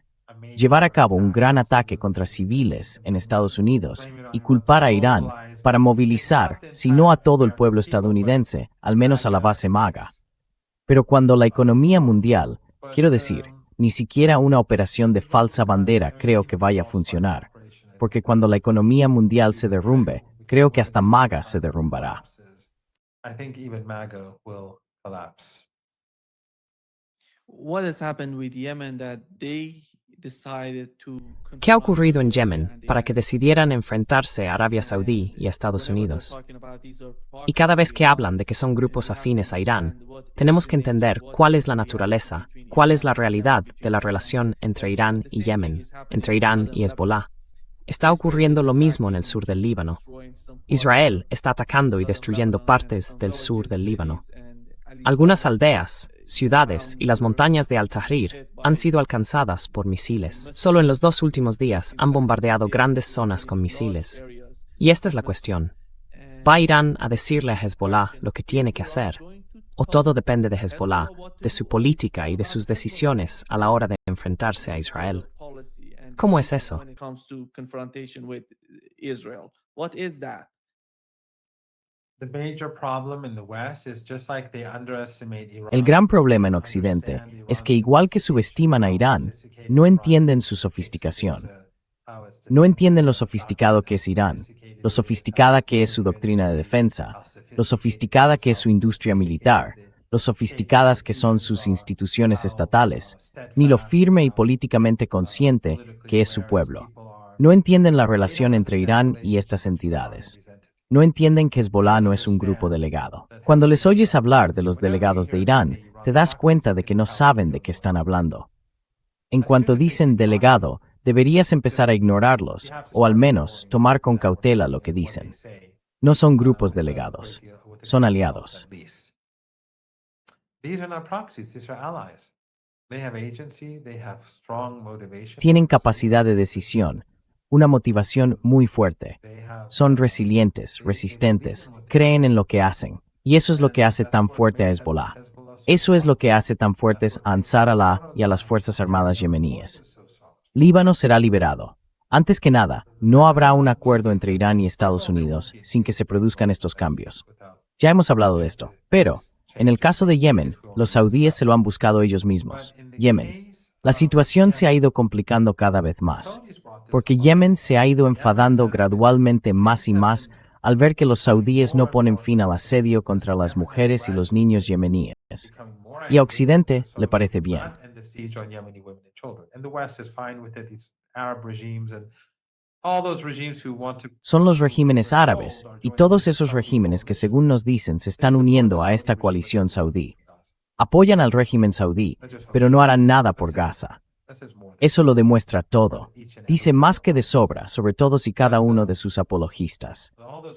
Llevar a cabo un gran ataque contra civiles en Estados Unidos y culpar a Irán para movilizar, si no a todo el pueblo estadounidense, al menos a la base MAGA. Pero cuando la economía mundial, quiero decir, ni siquiera una operación de falsa bandera creo que vaya a funcionar, porque cuando la economía mundial se derrumbe, creo que hasta MAGA se derrumbará. What has happened with Yemen that ¿Qué ha ocurrido en Yemen para que decidieran enfrentarse a Arabia Saudí y a Estados Unidos? Y cada vez que hablan de que son grupos afines a Irán, tenemos que entender cuál es la naturaleza, cuál es la realidad de la relación entre Irán y Yemen, entre Irán y Hezbollah. Está ocurriendo lo mismo en el sur del Líbano. Israel está atacando y destruyendo partes del sur del Líbano. Algunas aldeas, ciudades y las montañas de Al-Tahrir han sido alcanzadas por misiles. Solo en los 2 últimos días han bombardeado grandes zonas con misiles. Y esta es la cuestión. ¿Va Irán a decirle a Hezbollah lo que tiene que hacer? ¿O todo depende de Hezbollah, de su política y de sus decisiones a la hora de enfrentarse a Israel? ¿Cómo es eso? El gran problema en Occidente es que igual que subestiman a Irán, no entienden su sofisticación. No entienden lo sofisticado que es Irán, lo sofisticada que es su doctrina de defensa, lo sofisticada que es su industria militar, lo sofisticadas que son sus instituciones estatales, ni lo firme y políticamente consciente que es su pueblo. No entienden la relación entre Irán y estas entidades. No entienden que Hezbollah no es un grupo delegado. Cuando les oyes hablar de los delegados de Irán, te das cuenta de que no saben de qué están hablando. En cuanto dicen delegado, deberías empezar a ignorarlos, o al menos tomar con cautela lo que dicen. No son grupos delegados, son aliados. Tienen capacidad de decisión, una motivación muy fuerte. Son resilientes, resistentes, creen en lo que hacen. Y eso es lo que hace tan fuerte a Hezbollah. Eso es lo que hace tan fuertes a Ansar Allah y a las Fuerzas Armadas yemeníes. Líbano será liberado. Antes que nada, no habrá un acuerdo entre Irán y Estados Unidos sin que se produzcan estos cambios. Ya hemos hablado de esto, pero en el caso de Yemen, los saudíes se lo han buscado ellos mismos. Yemen. La situación se ha ido complicando cada vez más, porque Yemen se ha ido enfadando gradualmente más y más al ver que los saudíes no ponen fin al asedio contra las mujeres y los niños yemeníes. Y a Occidente le parece bien. Son los regímenes árabes y todos esos regímenes que, según nos dicen, se están uniendo a esta coalición saudí. Apoyan al régimen saudí, pero no harán nada por Gaza. Eso lo demuestra todo. Dice más que de sobra sobre todos y cada uno de sus apologistas.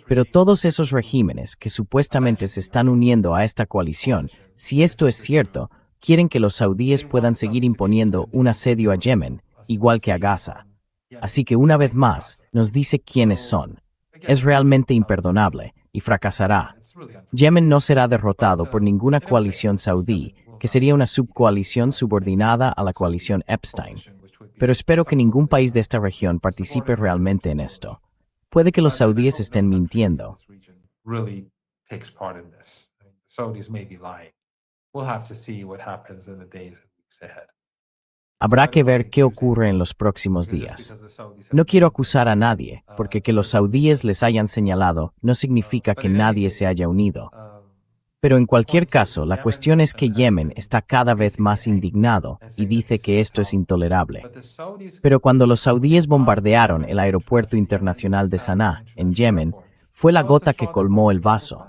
Pero todos esos regímenes que supuestamente se están uniendo a esta coalición, si esto es cierto, quieren que los saudíes puedan seguir imponiendo un asedio a Yemen, igual que a Gaza. Así que una vez más, nos dice quiénes son. Es realmente imperdonable y fracasará. Yemen no será derrotado por ninguna coalición saudí, que sería una subcoalición subordinada a la coalición Epstein. Pero espero que ningún país de esta región participe realmente en esto. Puede que los saudíes estén mintiendo. Habrá que ver qué ocurre en los próximos días. No quiero acusar a nadie, porque que los saudíes les hayan señalado no significa que nadie se haya unido. Pero en cualquier caso, la cuestión es que Yemen está cada vez más indignado y dice que esto es intolerable. Pero cuando los saudíes bombardearon el aeropuerto internacional de Saná, en Yemen, fue la gota que colmó el vaso.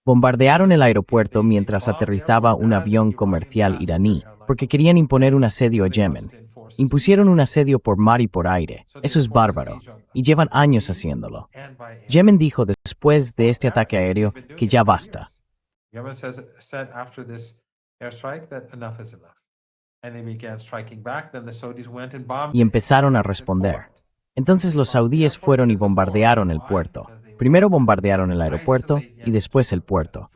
Bombardearon el aeropuerto mientras aterrizaba un avión comercial iraní, porque querían imponer un asedio a Yemen. Impusieron un asedio por mar y por aire. Eso es bárbaro, y llevan años haciéndolo. Yemen dijo después de este ataque aéreo que ya basta. Yemen said after this airstrike that enough is enough. And they began striking back. Then the Saudis went and bombed. Y empezaron a responder. Entonces los saudíes fueron y bombardearon el puerto. Primero bombardearon el aeropuerto y después el puerto.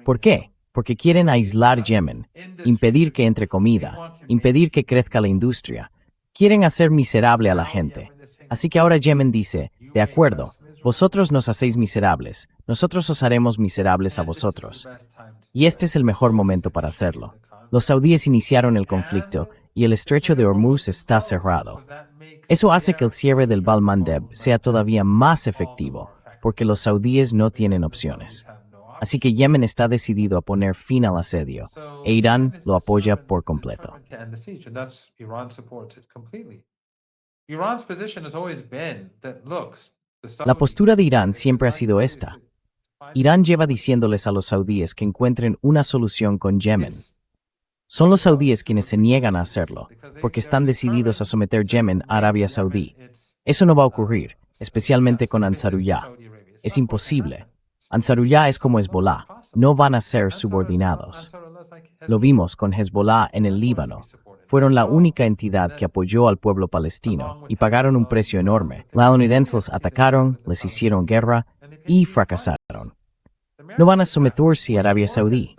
¿Por qué? Porque quieren aislar Yemen, impedir que entre comida, impedir que crezca la industria. Quieren hacer miserable a la gente. Así que ahora Yemen dice, de acuerdo, vosotros nos hacéis miserables, nosotros os haremos miserables a vosotros. Y este es el mejor momento para hacerlo. Los saudíes iniciaron el conflicto y el estrecho de Hormuz está cerrado. Eso hace que el cierre del Bab el-Mandeb sea todavía más efectivo, porque los saudíes no tienen opciones. Así que Yemen está decidido a poner fin al asedio, e Irán lo apoya por completo. La postura de Irán siempre ha sido esta. Irán lleva diciéndoles a los saudíes que encuentren una solución con Yemen. Son los saudíes quienes se niegan a hacerlo, porque están decididos a someter Yemen a Arabia Saudí. Eso no va a ocurrir, especialmente con Ansarullah. Es imposible. Ansarullah es como Hezbollah, no van a ser subordinados. Lo vimos con Hezbollah en el Líbano. Fueron la única entidad que apoyó al pueblo palestino y pagaron un precio enorme. Los estadounidenses los atacaron, les hicieron guerra y fracasaron. No van a someterse a Arabia Saudí.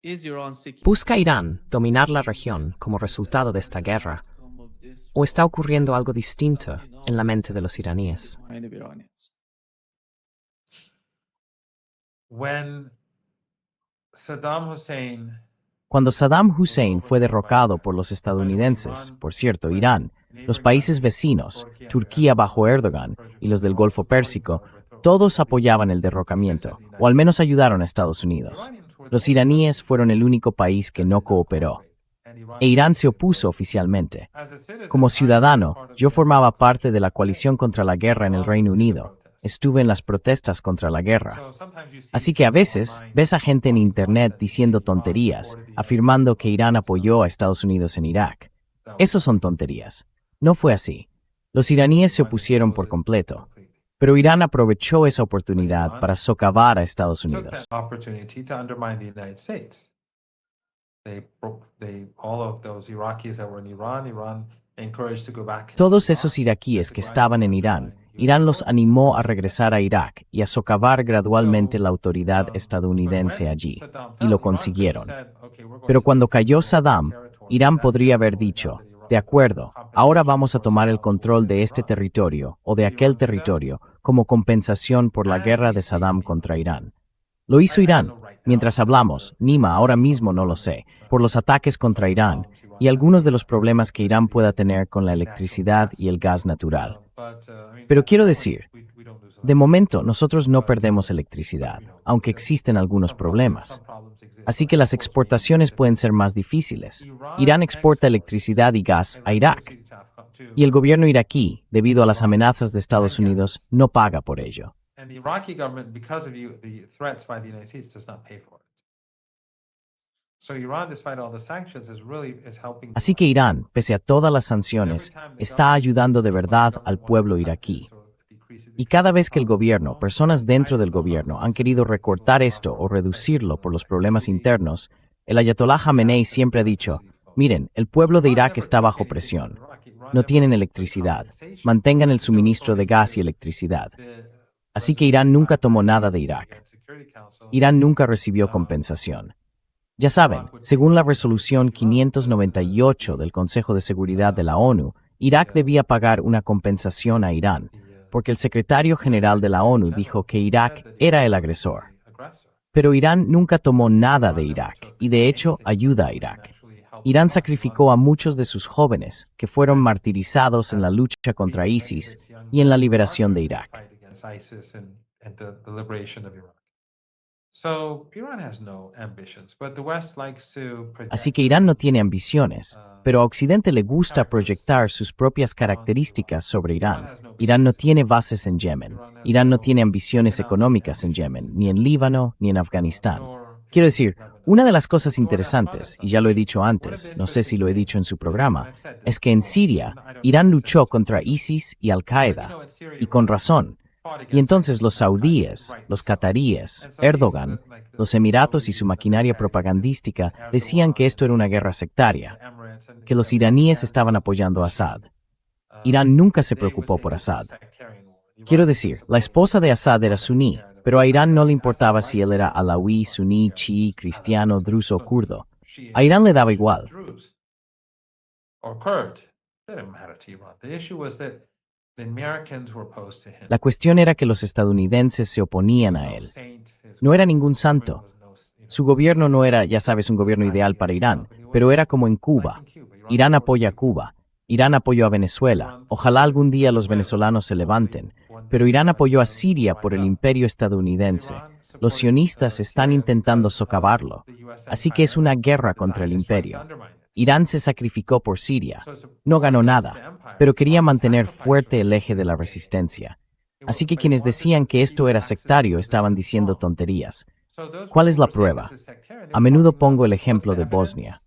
Is Iran seeking ¿Busca Irán dominar la región como resultado de esta guerra? outcome of this ¿O está ocurriendo algo distinto en la mente de los iraníes? mind of Iranians? When Saddam Hussein Cuando Saddam Hussein fue derrocado por los estadounidenses, por cierto, Irán, los países vecinos, Turquía bajo Erdogan y los del Golfo Pérsico, todos apoyaban el derrocamiento, o al menos ayudaron a Estados Unidos. Los iraníes fueron el único país que no cooperó, e Irán se opuso oficialmente. Como ciudadano, yo formaba parte de la coalición contra la guerra en el Reino Unido. Estuve en las protestas contra la guerra. Así que a veces ves a gente en Internet diciendo tonterías, afirmando que Irán apoyó a Estados Unidos en Irak. Esos son tonterías. No fue así. Los iraníes se opusieron por completo, pero Irán aprovechó esa oportunidad para socavar a Estados Unidos. opportunity to undermine the United States. All of those Iraqis that were in Iran encouraged to go back. Todos esos iraquíes que estaban en Irán, Irán los animó a regresar a Irak y a socavar gradualmente la autoridad estadounidense allí, y lo consiguieron. Pero cuando cayó Saddam, Irán podría haber dicho, de acuerdo, ahora vamos a tomar el control de este territorio o de aquel territorio como compensación por la guerra de Saddam contra Irán. Lo hizo Irán. Mientras hablamos, Nima ahora mismo no lo sé, por los ataques contra Irán y algunos de los problemas que Irán pueda tener con la electricidad y el gas natural. Pero quiero decir, de momento nosotros no perdemos electricidad, aunque existen algunos problemas. Así que las exportaciones pueden ser más difíciles. Irán exporta electricidad y gas a Irak, y el gobierno iraquí, debido a las amenazas de Estados Unidos, no paga por ello. And the Iraqi government, because of the threats by the United States, does not pay for it. So Iran, despite all the sanctions, is helping. Así que Irán, pese a todas las sanciones, está ayudando de verdad al pueblo iraquí. Y cada vez que el gobierno, personas dentro del gobierno, han querido recortar esto o reducirlo por los problemas internos, el ayatolá Jamenei siempre ha dicho, miren, el pueblo de Irak está bajo presión. No tienen electricidad. Mantengan el suministro de gas y electricidad. Así que Irán nunca tomó nada de Irak. Irán nunca recibió compensación. Ya saben, según la resolución 598 del Consejo de Seguridad de la ONU, Irak debía pagar una compensación a Irán, porque el secretario general de la ONU dijo que Irak era el agresor. Pero Irán nunca tomó nada de Irak, y de hecho ayuda a Irak. Irán sacrificó a muchos de sus jóvenes, que fueron martirizados en la lucha contra ISIS y en la liberación de Irak. ISIS and the liberation of Iraq. So Iran has no ambitions, but the West likes to project. Así que Irán no tiene ambiciones, pero a Occidente le gusta proyectar sus propias características sobre Irán. Irán no tiene bases en Yemen. Irán no tiene ambiciones económicas en Yemen, ni en Líbano, ni en Afganistán. Quiero decir, una de las cosas interesantes, y ya lo he dicho antes, no sé si lo he dicho en su programa, es que en Siria, Irán luchó contra ISIS y Al-Qaeda, y con razón. Y entonces los saudíes, los cataríes, Erdogan, los Emiratos y su maquinaria propagandística decían que esto era una guerra sectaria, que los iraníes estaban apoyando a Assad. Irán nunca se preocupó por Assad. Quiero decir, la esposa de Assad era suní, pero a Irán no le importaba si él era alawí, suní, chií, cristiano, druso o kurdo. A Irán le daba igual. La cuestión era que los estadounidenses se oponían a él. No era ningún santo. Su gobierno no era, ya sabes, un gobierno ideal para Irán, pero era como en Cuba. Irán apoya a Cuba, Irán apoyó a Venezuela. Ojalá algún día los venezolanos se levanten. Pero Irán apoyó a Siria por el imperio estadounidense. Los sionistas están intentando socavarlo. Así que es una guerra contra el imperio. Irán se sacrificó por Siria. No ganó nada, pero quería mantener fuerte el eje de la resistencia. Así que quienes decían que esto era sectario estaban diciendo tonterías. ¿Cuál es la prueba? A menudo pongo el ejemplo de Bosnia.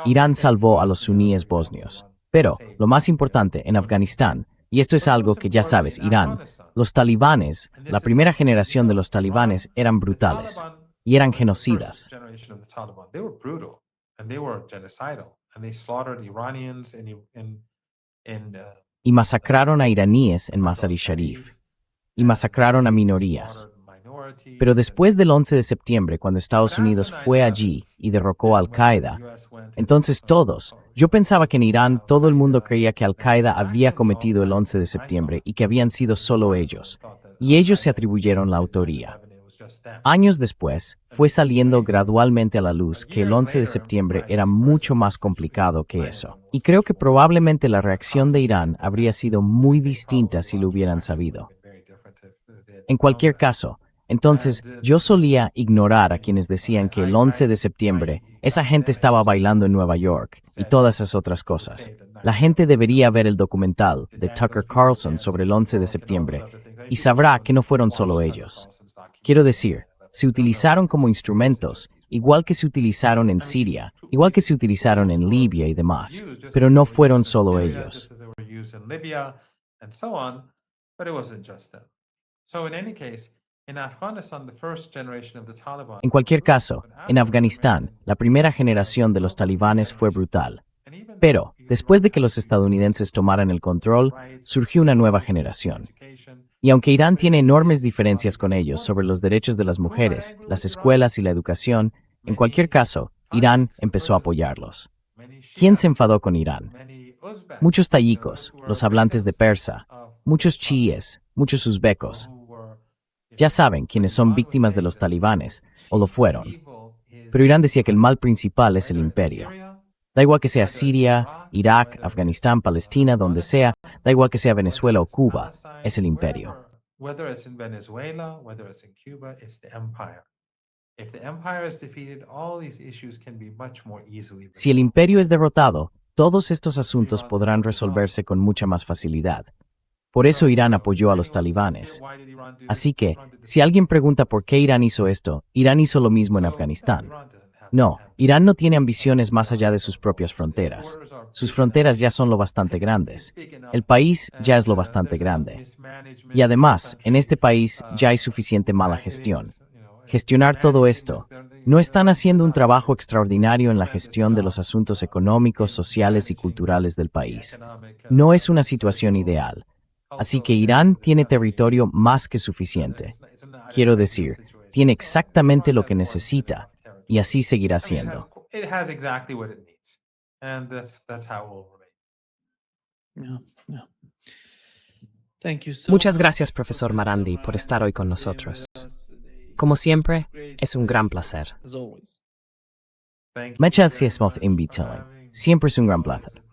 Irán salvó a los suníes bosnios. Pero, lo más importante, en Afganistán, y esto es algo que ya sabes, Irán, los talibanes, la primera generación de los talibanes eran brutales y eran genocidas. Y masacraron a iraníes en Mazar-i-Sharif. Y masacraron a minorías. Pero después del 11 de septiembre, cuando Estados Unidos fue allí y derrocó a Al-Qaeda, entonces yo pensaba que en Irán todo el mundo creía que Al-Qaeda había cometido el 11 de septiembre y que habían sido solo ellos, y ellos se atribuyeron la autoría. Años después, fue saliendo gradualmente a la luz que el 11 de septiembre era mucho más complicado que eso. Y creo que probablemente la reacción de Irán habría sido muy distinta si lo hubieran sabido. En cualquier caso, entonces yo solía ignorar a quienes decían que el 11 de septiembre esa gente estaba bailando en Nueva York y todas esas otras cosas. La gente debería ver el documental de Tucker Carlson sobre el 11 de septiembre y sabrá que no fueron solo ellos. Quiero decir, se utilizaron como instrumentos, igual que se utilizaron en Siria, igual que se utilizaron en Libia y demás, pero no fueron solo ellos. En cualquier caso, en Afganistán, la primera generación de los talibanes fue brutal. Pero, después de que los estadounidenses tomaran el control, surgió una nueva generación. Y aunque Irán tiene enormes diferencias con ellos sobre los derechos de las mujeres, las escuelas y la educación, en cualquier caso, Irán empezó a apoyarlos. ¿Quién se enfadó con Irán? Muchos tayikos, los hablantes de persa, muchos chiíes, muchos uzbecos. Ya saben quienes son víctimas de los talibanes, o lo fueron. Pero Irán decía que el mal principal es el imperio. Da igual que sea Siria, Irak, Afganistán, Palestina, donde sea, da igual que sea Venezuela o Cuba, es el imperio. Si el imperio es derrotado, todos estos asuntos podrán resolverse con mucha más facilidad. Por eso Irán apoyó a los talibanes. Así que, si alguien pregunta por qué Irán hizo esto, Irán hizo lo mismo en Afganistán. No, Irán no tiene ambiciones más allá de sus propias fronteras. Sus fronteras ya son lo bastante grandes. El país ya es lo bastante grande. Y además, en este país ya hay suficiente mala gestión. Gestionar todo esto. No están haciendo un trabajo extraordinario en la gestión de los asuntos económicos, sociales y culturales del país. No es una situación ideal. Así que Irán tiene territorio más que suficiente. Quiero decir, tiene exactamente lo que necesita, y así seguirá siendo. Muchas gracias, profesor Marandi, por estar hoy con nosotros. Como siempre, es un gran placer. Muchas gracias por invitarme. Siempre es un gran placer.